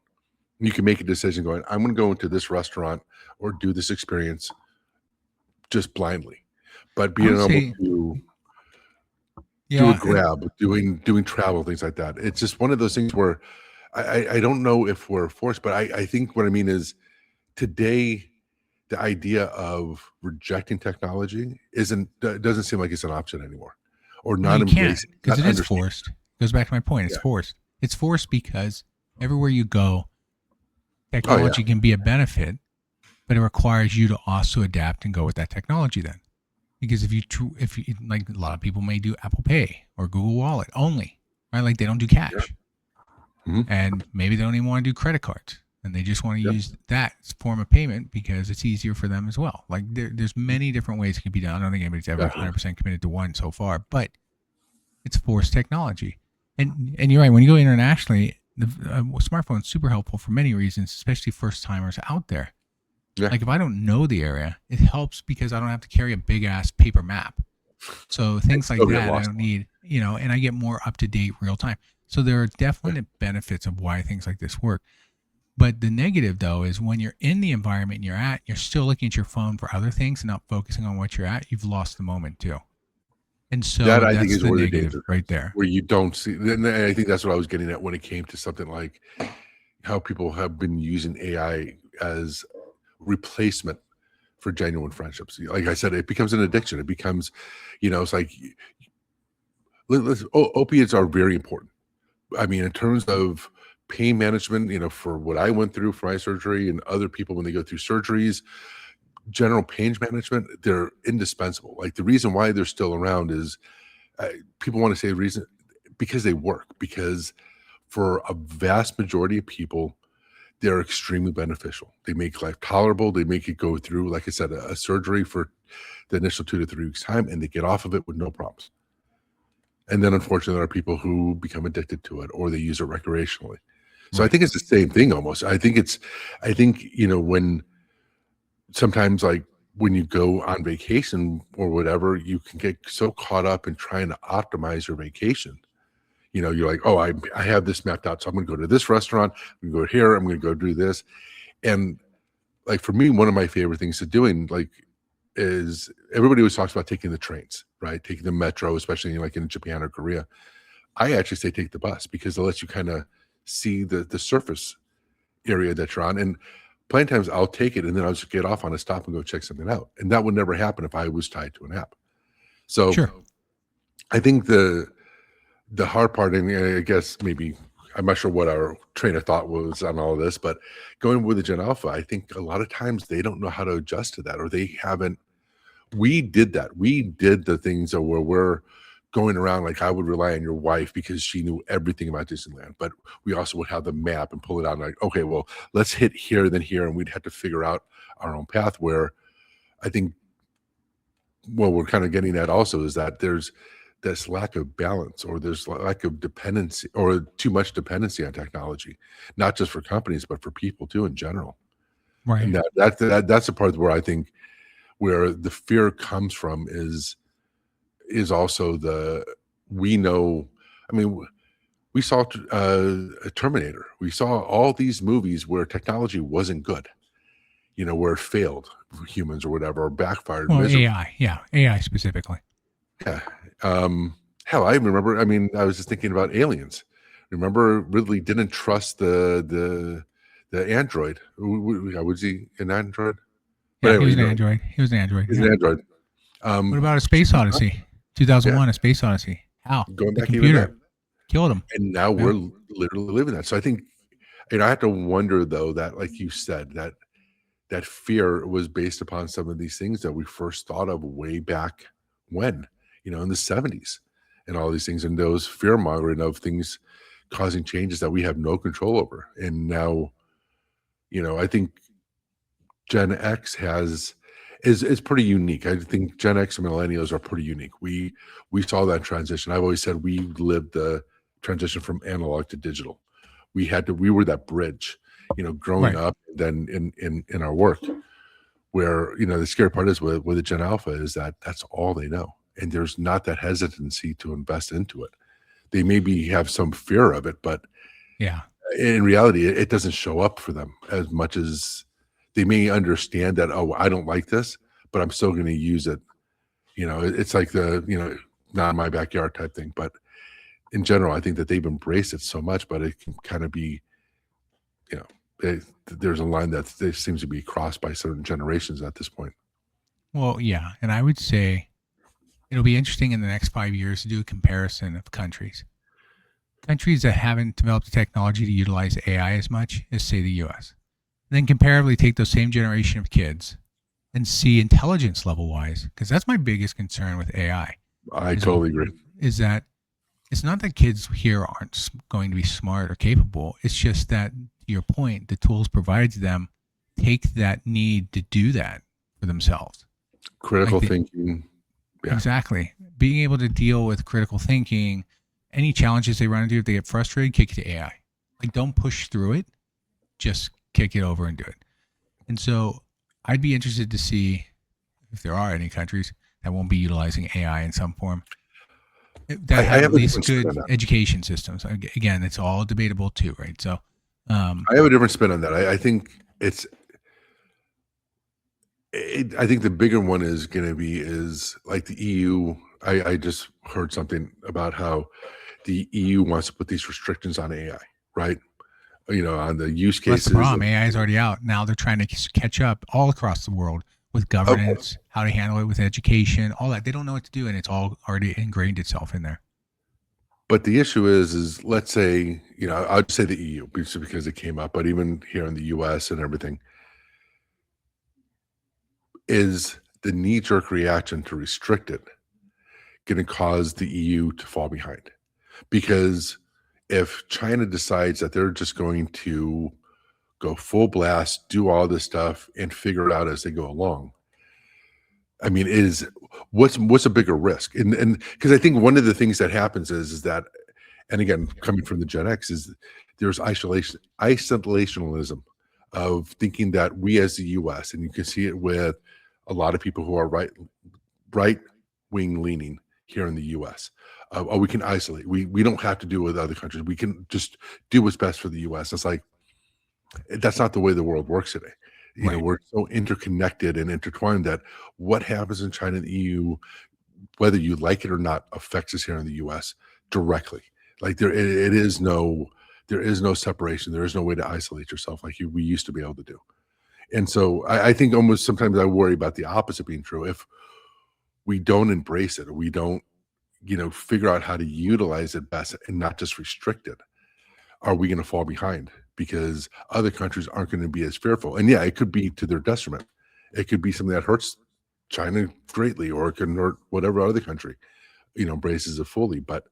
You can make a decision going, I'm going to go into this restaurant or do this experience just blindly. But being able to do a grab, doing travel, things like that. It's just one of those things where I don't know if we're forced, but I think what I mean is today, the idea of rejecting technology doesn't seem like it's an option anymore, or not embracing because it is forced. Goes back to my point. It's forced. It's forced because everywhere you go, technology can be a benefit, but it requires you to also adapt and go with that technology then. Because if you like, a lot of people may do Apple Pay or Google Wallet only, right? Like they don't do cash, and maybe they don't even want to do credit cards, and they just want to use that form of payment because it's easier for them as well. Like there's many different ways it can be done. I don't think anybody's ever 100% committed to one so far, but it's forced technology. And you're right. When you go internationally, the smartphone's super helpful for many reasons, especially first timers out there. Yeah. Like if I don't know the area, it helps because I don't have to carry a big ass paper map. So things like that I don't need, and I get more up to date real time. So there are definite benefits of why things like this work. But the negative though is when you're in the environment you're still looking at your phone for other things and not focusing on what you're at, you've lost the moment too. And so that I think is where the danger right there. Where you don't see, and I think that's what I was getting at when it came to something like how people have been using AI as replacement for genuine friendships. Like I said, it becomes an addiction. It becomes, it's like opiates are very important. I mean, in terms of pain management, for what I went through for my surgery and other people when they go through surgeries, general pain management, they're indispensable. Like the reason why they're still around is people want to say the reason because they work, because for a vast majority of people, they're extremely beneficial. They make life tolerable. They make it go through, like I said, a surgery for the initial 2 to 3 weeks time, and they get off of it with no problems. And then unfortunately, there are people who become addicted to it or they use it recreationally. So I think it's the same thing almost. I think when sometimes like when you go on vacation or whatever, you can get so caught up in trying to optimize your vacation. You're like, oh, I have this mapped out. So I'm going to go to this restaurant. I'm going to go here. I'm going to go do this. And like, for me, one of my favorite things to doing is everybody always talks about taking the trains, right? Taking the metro, especially like in Japan or Korea. I actually say take the bus because it lets you kind of see the surface area that you're on. And plenty of times I'll take it and then I'll just get off on a stop and go check something out. And that would never happen if I was tied to an app. So I think the hard part, and I guess maybe I'm not sure what our train of thought was on all of this, but going with the Gen Alpha, I think a lot of times they don't know how to adjust to that, or they haven't. We did that. We did the things where we're going around, like I would rely on your wife because she knew everything about Disneyland, but we also would have the map and pull it out and like, okay, well, let's hit here, then here, and we'd have to figure out our own path. Where I think what we're kind of getting at also is that there's this lack of balance, or there's lack of dependency, or too much dependency on technology, not just for companies, but for people too in general. Right. And that's the part where I think where the fear comes from is also we know, I mean, we saw a Terminator. We saw all these movies where technology wasn't good, where it failed humans or whatever, or backfired Well, miserably. AI, yeah, AI specifically. Yeah. Hell, I remember. I mean, I was just thinking about Aliens. Remember, Ridley didn't trust the android. Was he an android? But Yeah, he anyway, was an android. He was an android. he's Yeah. an android. What about A Space Odyssey? Yeah, 2001, A Space Odyssey. How? going The back even computer then, killed him. and now Yeah. we're literally living that. So I think, I have to wonder though that, like you said, that fear was based upon some of these things that we first thought of way back when, in the 70s, and all these things, and those fear mongering of things causing changes that we have no control over. And now, I think Gen X is pretty unique. I think Gen X and millennials are pretty unique. We saw that transition. I've always said we lived the transition from analog to digital. We were that bridge, growing Right. up, then in our work, where the scary part is with the Gen Alpha is that that's all they know, and there's not that hesitancy to invest into it. They maybe have some fear of it, but Yeah. in reality, it doesn't show up for them as much as they may understand that, oh, I don't like this, but I'm still going to use it. It's like the not in my backyard type thing. But in general, I think that they've embraced it so much, but it can kind of be, there's a line that seems to be crossed by certain generations at this point. Well, yeah, and I would say it'll be interesting in the next 5 years to do a comparison of countries. Countries that haven't developed the technology to utilize AI as much as, say, the US. Then comparatively take those same generation of kids and see intelligence level wise, because that's my biggest concern with AI. I totally agree. Is that it's not that kids here aren't going to be smart or capable. It's just that, to your point, the tools provided to them take that need to do that for themselves. Critical thinking. Yeah. Exactly. Being able to deal with critical thinking, any challenges they run into, if they get frustrated, kick it to AI. Like, don't push through it, just kick it over and do it. And so I'd be interested to see if there are any countries that won't be utilizing AI in some form, that have at least good education systems. Again, it's all debatable too, right? So I have a different spin on that. I think I think the bigger one is going to be like the EU. I just heard something about how the EU wants to put these restrictions on AI, right? On the use cases. That's the problem. AI is already out. Now they're trying to catch up all across the world with governance, how to handle it with education, all that. They don't know what to do, and it's all already ingrained itself in there. But the issue is let's say, I'd say the EU because it came up, but even here in the US and everything, is the knee-jerk reaction to restrict it going to cause the EU to fall behind? Because if China decides that they're just going to go full blast, do all this stuff, and figure it out as they go along, I mean, what's a bigger risk? And because I think one of the things that happens is that, and again, coming from the Gen X, is there's isolationism of thinking that we as the U.S., and you can see it with a lot of people who are right wing leaning here in the U.S. We can isolate. We don't have to do it with other countries. We can just do what's best for the U.S. It's like, that's not the way the world works today. We're so interconnected and intertwined that what happens in China and the EU, whether you like it or not, affects us here in the U.S. directly. Like there is no separation. There is no way to isolate yourself like we used to be able to do. And so I think almost sometimes I worry about the opposite being true. If we don't embrace it, or we don't, figure out how to utilize it best and not just restrict it, are we going to fall behind? Because other countries aren't going to be as fearful. And yeah, it could be to their detriment. It could be something that hurts China greatly, or it can hurt whatever other country, embraces it fully. But,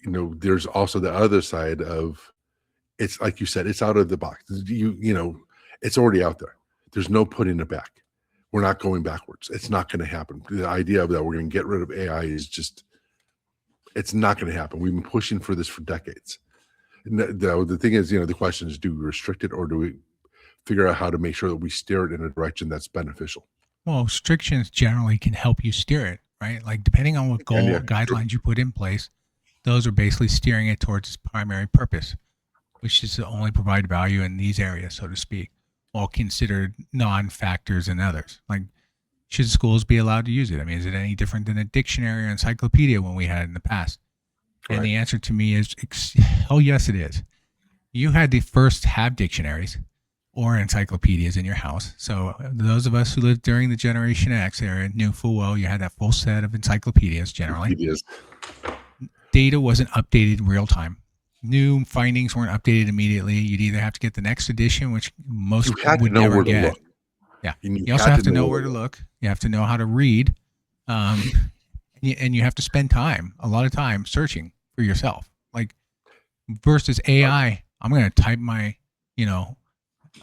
there's also the other side of, it's like you said, it's out of the box. It's already out there. There's no putting it back. We're not going backwards. It's not going to happen. The idea of that we're going to get rid of AI is just, it's not going to happen. We've been pushing for this for decades. The thing is, the question is, do we restrict it, or do we figure out how to make sure that we steer it in a direction that's beneficial? Well, restrictions generally can help you steer it. right? Like depending on what guidelines you put in place, those are basically steering it towards its primary purpose, which is to only provide value in these areas, so to speak, while considered non-factors in others. Like, should schools be allowed to use it? I mean, is it any different than a dictionary or encyclopedia when we had it in the past? And the answer to me is, oh, yes, it is. You had to first have dictionaries or encyclopedias in your house. So those of us who lived during the Generation X era knew full well you had that full set of encyclopedias generally. Data wasn't updated in real time. New findings weren't updated immediately. You'd either have to get the next edition, which most would never get. Yeah. You also have to know where to look. You have to know how to read. And you have to spend a lot of time searching for yourself. Like versus AI, I'm going to type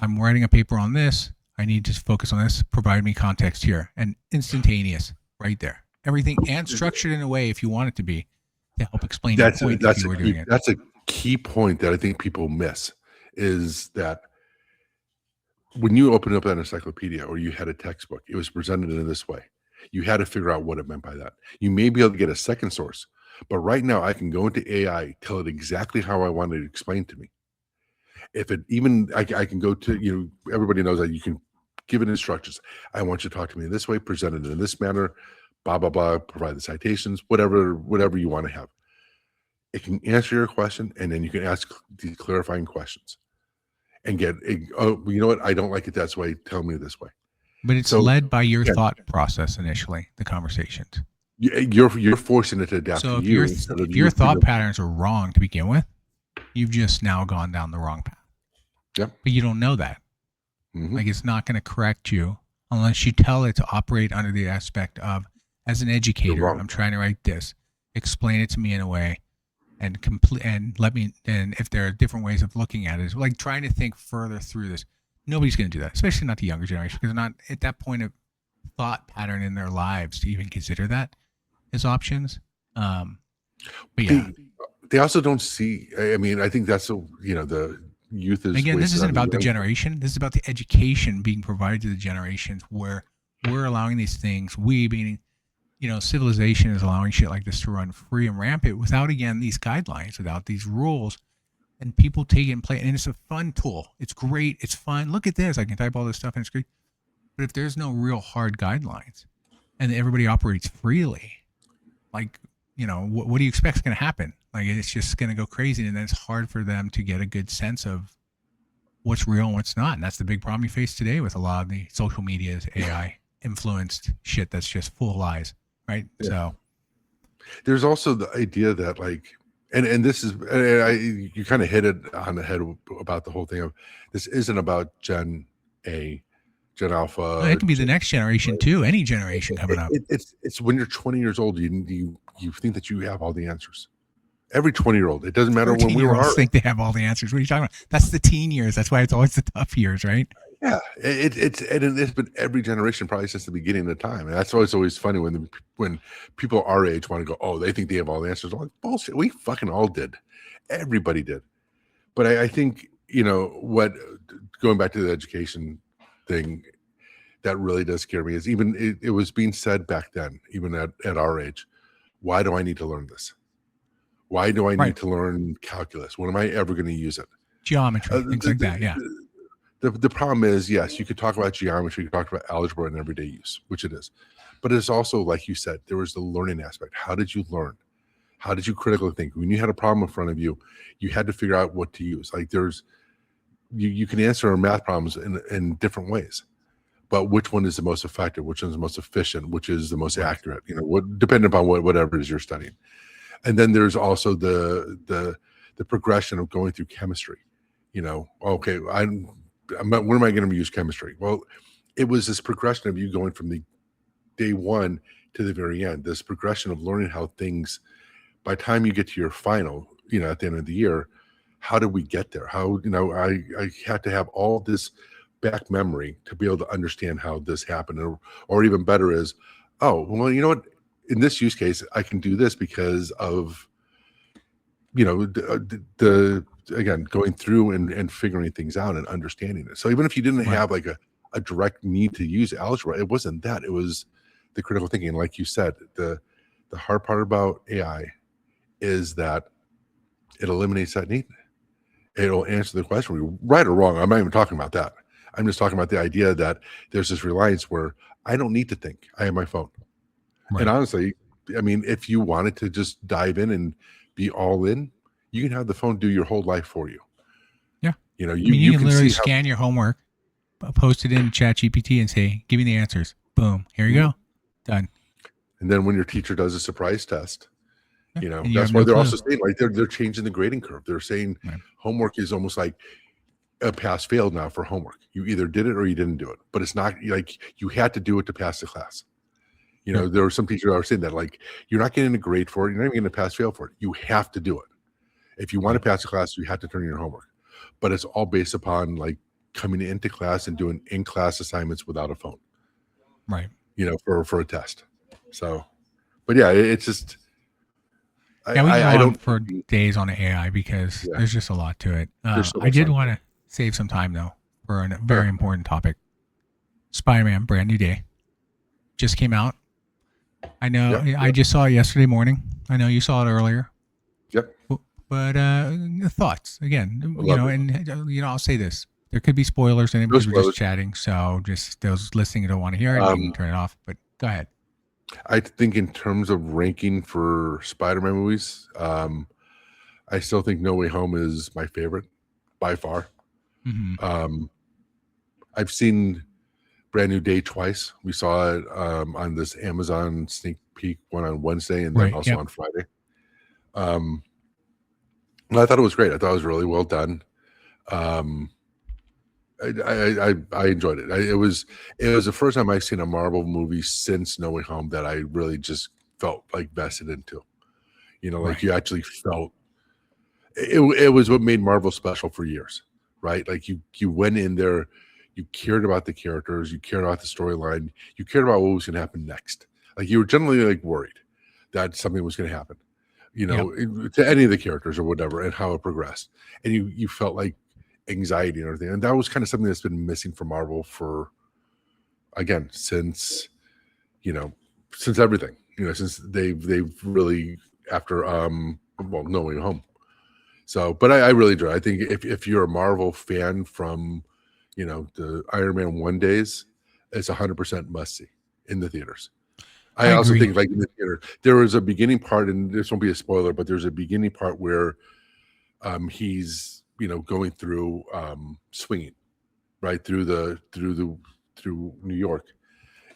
I'm writing a paper on this. I need to focus on this. Provide me context here. And instantaneous right there. Everything and structured in a way, if you want it to be, to help explain your point if you were doing it. That's a key point that I think people miss, is that when you open up an encyclopedia or you had a textbook, it was presented in this way. You had to figure out what it meant by that. You may be able to get a second source, but right now I can go into AI, tell it exactly how I want it to explain to me. If it even, I can go to, everybody knows that you can give it instructions. I want you to talk to me this way, present it in this manner, blah, blah, blah, provide the citations, whatever you want to have. It can answer your question, and then you can ask these clarifying questions and get, oh, you know what? I don't like it that way. Tell me this way. But it's led by your thought process initially, the conversations. You're forcing it to adapt to you. If your thought patterns are wrong to begin with, you've just now gone down the wrong path. Yeah. But you don't know that. Mm-hmm. Like, it's not going to correct you unless you tell it to operate under the aspect of, as an educator, I'm trying to write this. Explain it to me in a way, and if there are different ways of looking at it, it's like trying to think further through this. Nobody's going to do that, especially not the younger generation, because they're not at that point of thought pattern in their lives to even consider that as options. But yeah, they also don't see. I mean, I think that's the youth is. Again, this isn't about the generation. This is about the education being provided to the generations, where we're allowing these things. We meaning, civilization is allowing shit like this to run free and rampant without, again, these guidelines, without these rules. And people take it and play it. And it's a fun tool. It's great. It's fun. Look at this. I can type all this stuff and it's great. But if there's no real hard guidelines and everybody operates freely, like, what do you expect is going to happen? Like, it's just going to go crazy. And then it's hard for them to get a good sense of what's real and what's not. And that's the big problem you face today with a lot of the social media's AI influenced shit that's just full of lies. Right. Yeah. So there's also the idea that, like, and this is, you kind of hit it on the head about the whole thing of, this isn't about Gen A, Gen Alpha. Well, it can be the next generation too. Any generation coming up. It's when you're 20 years old, you think that you have all the answers. Every 20-year-old, it doesn't matter when we were. Think they have all the answers. What are you talking about? That's the teen years. That's why it's always the tough years, right? Yeah, it's been every generation probably since the beginning of time, and that's always funny when people our age want to go, oh, they think they have all the answers. I'm like, bullshit. We fucking all did. Everybody did. But I think what, going back to the education thing, that really does scare me is even it was being said back then, even at our age, why do I need to learn this? Why do I need to learn calculus? When am I ever going to use it? Geometry, things like that. Yeah. The problem is, yes, you could talk about geometry, you could talk about algebra in everyday use, which it is. But it's also, like you said, there was the learning aspect. How did you learn? How did you critically think? When you had a problem in front of you, you had to figure out what to use. Like you can answer math problems in different ways. But which one is the most effective? Which one is the most efficient? Which is the most accurate? Depending upon whatever it is you're studying. And then there's also the progression of going through chemistry. Okay, where am I going to use chemistry? Well, it was this progression of you going from the day one to the very end. This progression of learning how things, by the time you get to your final, at the end of the year, how did we get there? How, I had to have all this back memory to be able to understand how this happened. Or even better is, oh, well, you know what? In this use case, I can do this because of, again, going through and figuring things out and understanding it. So even if you didn't have like a direct need to use algebra, it wasn't that. It was the critical thinking. Like you said, the hard part about AI is that it eliminates that need. It'll answer the question for you, right or wrong. I'm not even talking about that. I'm just talking about the idea that there's this reliance where I don't need to think. I have my phone. Right. And honestly, I mean, if you wanted to just dive in and be all in, you can have the phone do your whole life for you. Yeah. You know, you can literally scan your homework, post it in ChatGPT and say, give me the answers. Boom. Here you go. Done. And then when your teacher does a surprise test, you know, that's why they're also saying, like, they're changing the grading curve. They're saying homework is almost like a pass fail now for homework. You either did it or you didn't do it, but it's not like you had to do it to pass the class. You know, there were some teachers that were saying that, like, you're not getting a grade for it. You're not even getting a pass fail for it. You have to do it. If you want to pass the class, you have to turn in your homework. But it's all based upon like coming into class and doing in-class assignments without a phone. Right. You know, for a test. So, but yeah, it's just, we can go on for days on AI because there's just a lot to it. I did want to save some time though for a very important topic. Spider-Man, brand new day, just came out. I know. I just saw it yesterday morning. I know you saw it earlier. Yep. But thoughts again, I'll say this: there could be spoilers, and we're just chatting. So just those listening don't want to hear it, you can turn it off. But go ahead. I think in terms of ranking for Spider-Man movies, I still think No Way Home is my favorite by far. Mm-hmm. I've seen Brand New Day twice. We saw it on this Amazon sneak peek one on Wednesday and then also on Friday. I thought it was great. I thought it was really well done. I enjoyed it. It was the first time I've seen a Marvel movie since No Way Home that I really just felt like vested into. You know, like you actually felt it was what made Marvel special for years, right? Like you went in there, you cared about the characters, you cared about the storyline, you cared about what was going to happen next. Like you were generally like worried that something was going to happen, you know, to any of the characters or whatever, and how it progressed, and you felt like anxiety and everything, and that was kind of something that's been missing from Marvel for, again, since everything, since they've really after No Way Home. So, but I really enjoy it. I think if you're a Marvel fan from the Iron Man 1 days, it's 100% must see in the theaters. I also think, like, in the theater, there was a beginning part, and this won't be a spoiler, but there's a beginning part where he's going through swinging right through New York,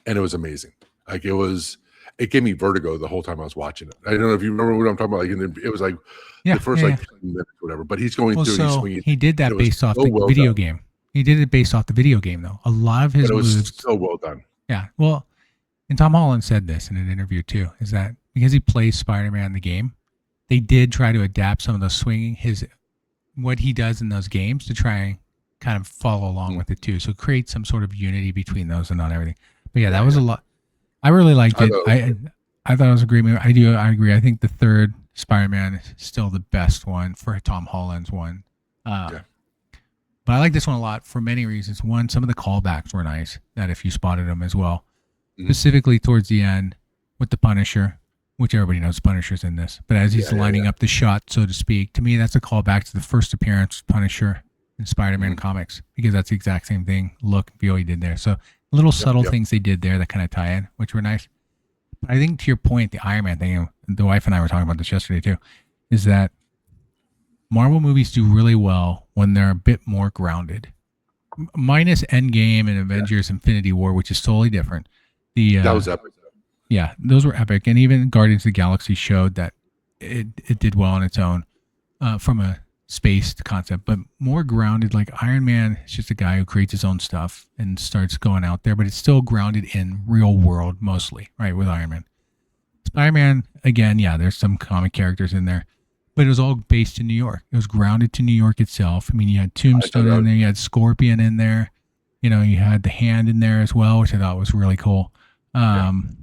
and it was amazing. Like it gave me vertigo the whole time I was watching it. I don't know if you remember what I'm talking about. Like, it was like the first 10 minutes, or whatever. But he's going through. And he's swinging. He did that based off the video game. He did it based off the video game, though. A lot of his moves, so well done. Yeah, well, and Tom Holland said this in an interview too. Is that because he plays Spider-Man in the game, they did try to adapt some of the swinging, what he does in those games, to try and kind of follow along with it too. So create some sort of unity between those and not everything. But yeah, that was a lot. I really liked it. I thought it was a great movie. I agree. I think the third Spider-Man is still the best one for Tom Holland's one. But I like this one a lot for many reasons. One, some of the callbacks were nice, that if you spotted them as well. Specifically towards the end with the Punisher, which everybody knows Punisher's in this. But as he's lining up the shot, so to speak, to me, that's a callback to the first appearance of Punisher in Spider-Man comics, because that's the exact same thing, look, feel he did there. So little subtle things they did there that kind of tie in, which were nice. But I think to your point, the Iron Man thing, the wife and I were talking about this yesterday too, is that Marvel movies do really well when they're a bit more grounded. Minus Endgame and Avengers Infinity War, which is totally different. That was epic. Yeah, those were epic. And even Guardians of the Galaxy showed that it did well on its own from a space concept, but more grounded. Like Iron Man is just a guy who creates his own stuff and starts going out there, but it's still grounded in real world mostly, right, with Iron Man. Spider-Man, again, there's some comic characters in there, but it was all based in New York. It was grounded to New York itself. I mean, you had Tombstone in there, you had Scorpion in there, you had the Hand in there as well, which I thought was really cool. And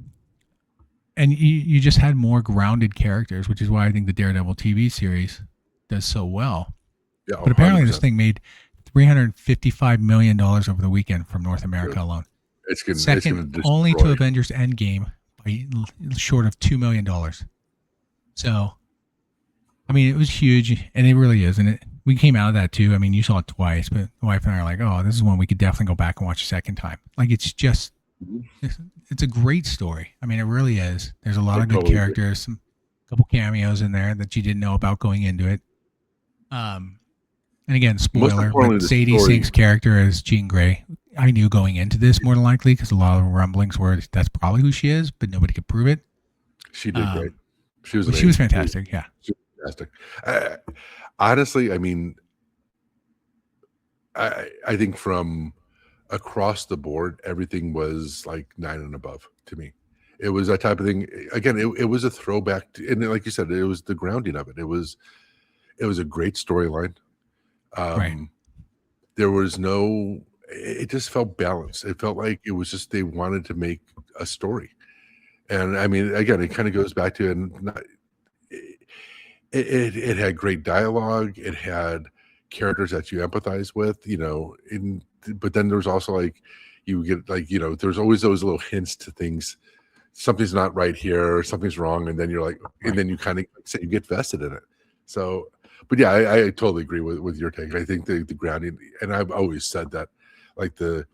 you just had more grounded characters, which is why I think the Daredevil TV series does so well. Yeah, but apparently 100%. This thing made $355 million over the weekend from North America alone. second only to Avengers Endgame by short of $2 million. So, I mean, it was huge, and it really is. And we came out of that too. I mean, you saw it twice, but the wife and I are like, oh, this is one we could definitely go back and watch a second time. Like, it's just, it's a great story. I mean, it really is. There's a lot of good characters, some couple cameos in there that you didn't know about going into it. And again, spoiler, but Sadie Sink's character as Jean Grey, I knew going into this more than likely because a lot of the rumblings were that's probably who she is, but nobody could prove it. She did great. She was fantastic. Yeah. She was fantastic. Honestly, I mean, I think from across the board, everything was like 9 and above to me. It was that type of thing. Again, it was a throwback to, and like you said, it was the grounding of it. It was a great storyline. Right. There was no, it just felt balanced. It felt like it was just, they wanted to make a story. And I mean, again, it kind of goes back to, and it had great dialogue. It had characters that you empathize with, you know, but then there's also like, you get like, you know, there's always those little hints to things. Something's not right here, or something's wrong. And then you're like, and then you kind of say you get vested in it. So, but yeah, I totally agree with your take. I think the grounding, and I've always said that, like the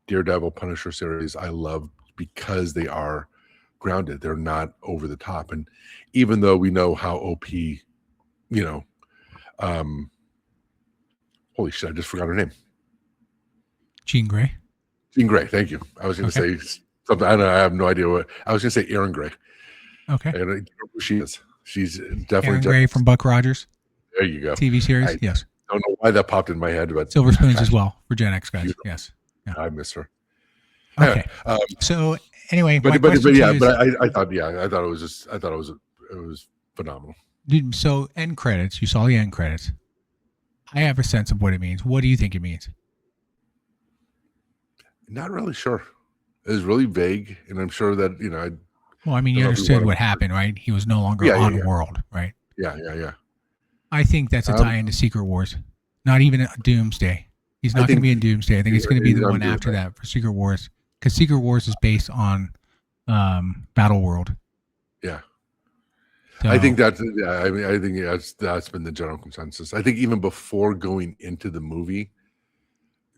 Daredevil Punisher series, I love because they are grounded. They're not over the top. And even though we know how OP, you know, holy shit, I just forgot her name. Jean Grey. Jean Grey, thank you. I was going to say something. I have no idea what I was going to say. Erin Grey. Okay. And I don't know who she is. She's definitely Erin Grey from Buck Rogers. There you go. TV series. Yes. I don't know why that popped in my head, but Silver Spoons as well for GenX guys. Beautiful. Yes. Yeah. I miss her. Okay. So anyway, I thought it was phenomenal. Dude, so end credits. You saw the end credits. I have a sense of what it means. What do you think it means? Not really sure. It was really vague, and I'm sure that, you know. Well, I mean, you understood what happened, right? He was no longer on world, right? Yeah. I think that's a tie into Secret Wars. Not even a Doomsday. He's not going to be in Doomsday. I think it's going to be the one after that for Secret Wars, because Secret Wars is based on Battle World. Yeah. So, I think that's. Yeah, I mean, I think that's been the general consensus. I think even before going into the movie,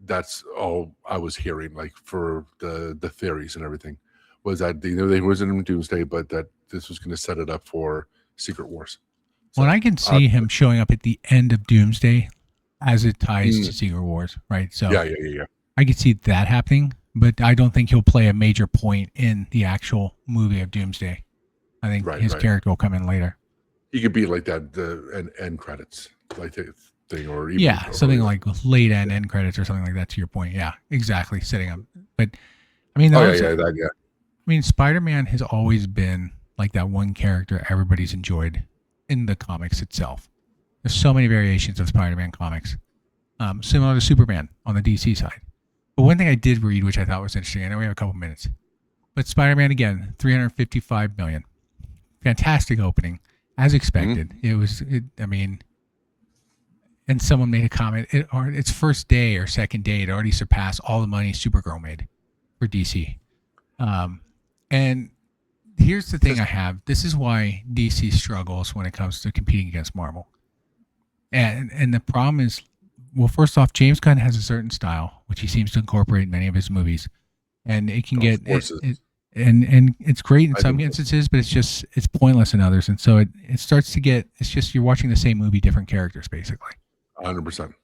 that's all I was hearing, like for the theories and everything, was that, you know, they wasn't in Doomsday, but that this was going to set it up for Secret Wars. So, well, I can see him showing up at the end of Doomsday as it ties to Secret Wars, right? So yeah. I could see that happening, but I don't think he'll play a major point in the actual movie of Doomsday. I think his character will come in later. He could be like that, the end credits, like thing, or even something like late end credits or something like that. To your point, yeah, exactly, setting up. But I mean, I mean, Spider-Man has always been like that one character everybody's enjoyed in the comics itself. There's so many variations of Spider-Man comics, similar to Superman on the DC side. But one thing I did read, which I thought was interesting, I know we have a couple minutes, but Spider-Man again, $355 million, fantastic opening, as expected. I mean, and someone made a comment, its first day or second day, it already surpassed all the money Supergirl made for DC. And here's the thing I have. This is why DC struggles when it comes to competing against Marvel. And the problem is, well, first off, James Gunn has a certain style, which he seems to incorporate in many of his movies. And it can and it's great in some instances, but it's pointless in others. And so it starts to get, it's just you're watching the same movie, different characters, basically. 100%.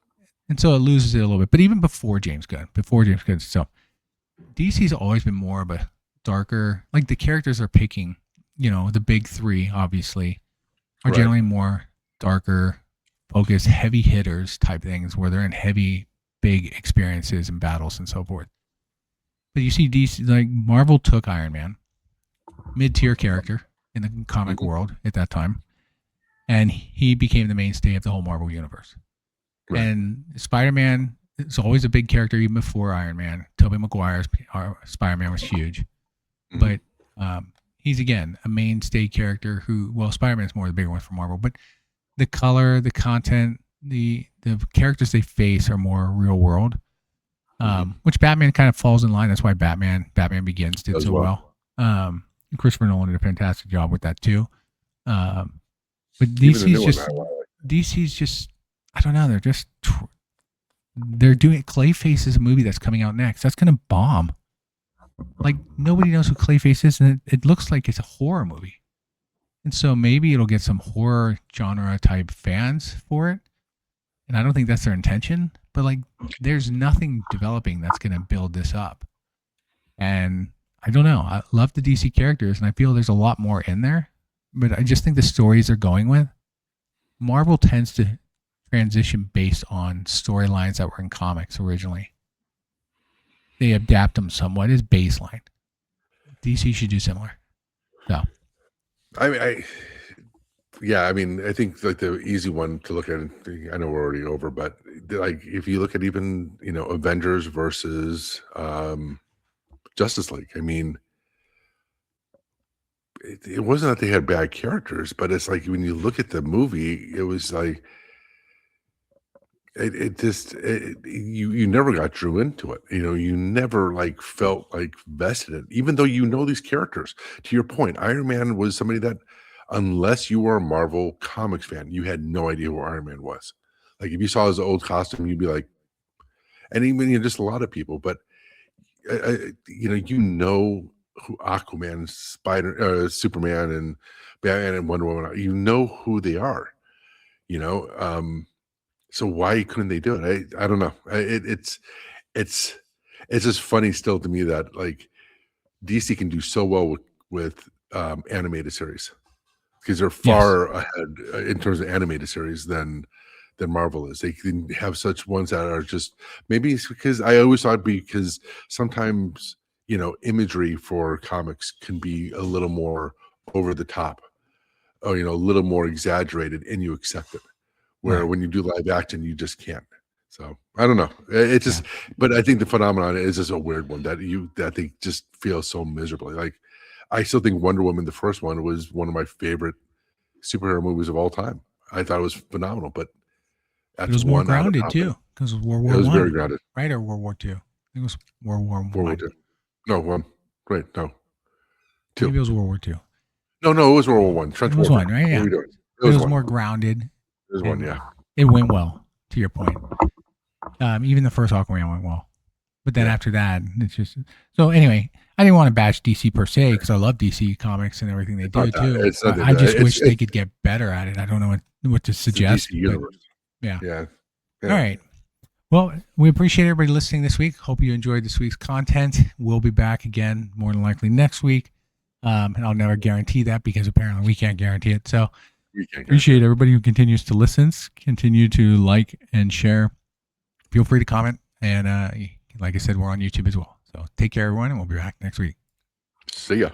And so it loses it a little bit. But even before James Gunn, so DC's always been more of a darker, like the characters are picking, you know, the big three, obviously, are generally more darker, focused, heavy hitters type things where they're in heavy, big experiences and battles and so forth. But you see DC, like Marvel took Iron Man, mid-tier character in the comic world at that time, and he became the mainstay of the whole Marvel universe. Right. And Spider-Man is always a big character even before Iron Man. Tobey Maguire's Spider-Man was huge. But he's, again, a mainstay character who, well, Spider-Man's more the bigger one for Marvel, but the color, the content, the characters they face are more real world. which Batman kind of falls in line. That's why Batman Begins did so well. Christopher Nolan did a fantastic job with that too. But DC's just, I don't know. They're doing Clayface is a movie that's coming out next. That's going to bomb. Like, nobody knows who Clayface is, and it looks like it's a horror movie. And so maybe it'll get some horror genre type fans for it. And I don't think that's their intention. But, like, there's nothing developing that's going to build this up. And I don't know. I love the DC characters, and I feel there's a lot more in there. But I just think the stories they're going with, Marvel tends to transition based on storylines that were in comics originally. They adapt them somewhat as baseline. DC should do similar. So, I think like the easy one to look at, I know we're already over, but like if you look at even, Avengers versus Justice League, I mean, it wasn't that they had bad characters, but it's like when you look at the movie, it was like you never got drew into it. You never like felt like vested in it, even though these characters. To your point, Iron Man was somebody that, unless you were a Marvel Comics fan, you had no idea who Iron Man was. Like if you saw his old costume, you'd be like, and even just a lot of people, but who Aquaman, Superman, and Batman and Wonder Woman are. You know who they are. So why couldn't they do it? I don't know. It's just funny still to me that like DC can do so well with animated series, because they're far ahead in terms of animated series than Marvel is. They can have such ones that are just, maybe it's because I always thought because sometimes imagery for comics can be a little more over the top, or a little more exaggerated, and you accept it. Where when you do live action, you just can't. So I don't know. It's just, but I think the phenomenon is just a weird one that they just feel so miserably. Like I still think Wonder Woman, the first one, was one of my favorite superhero movies of all time. I thought it was phenomenal, but it was more grounded too, because of World War I. It was very grounded, right? Or World War II. I think it was World War I. No, one. Wait, no. Two. Maybe it was World War II. No, it was World War I. Trench It was Warfare. one, right? Yeah. It was more grounded. It was one, yeah. It went well, to your point. Even the first Aquaman went well. But then after that, it's just... So anyway, I didn't want to bash DC per se, because I love DC comics and everything they do too. I just wish they could get better at it. I don't know what to suggest. DC universe. Yeah. All right. Well, we appreciate everybody listening this week. Hope you enjoyed this week's content. We'll be back again, more than likely next week. And I'll never guarantee that, because apparently we can't guarantee it. So appreciate everybody who continues to listen, continue to like and share. Feel free to comment. And like I said, we're on YouTube as well. So take care, everyone, and we'll be back next week. See ya.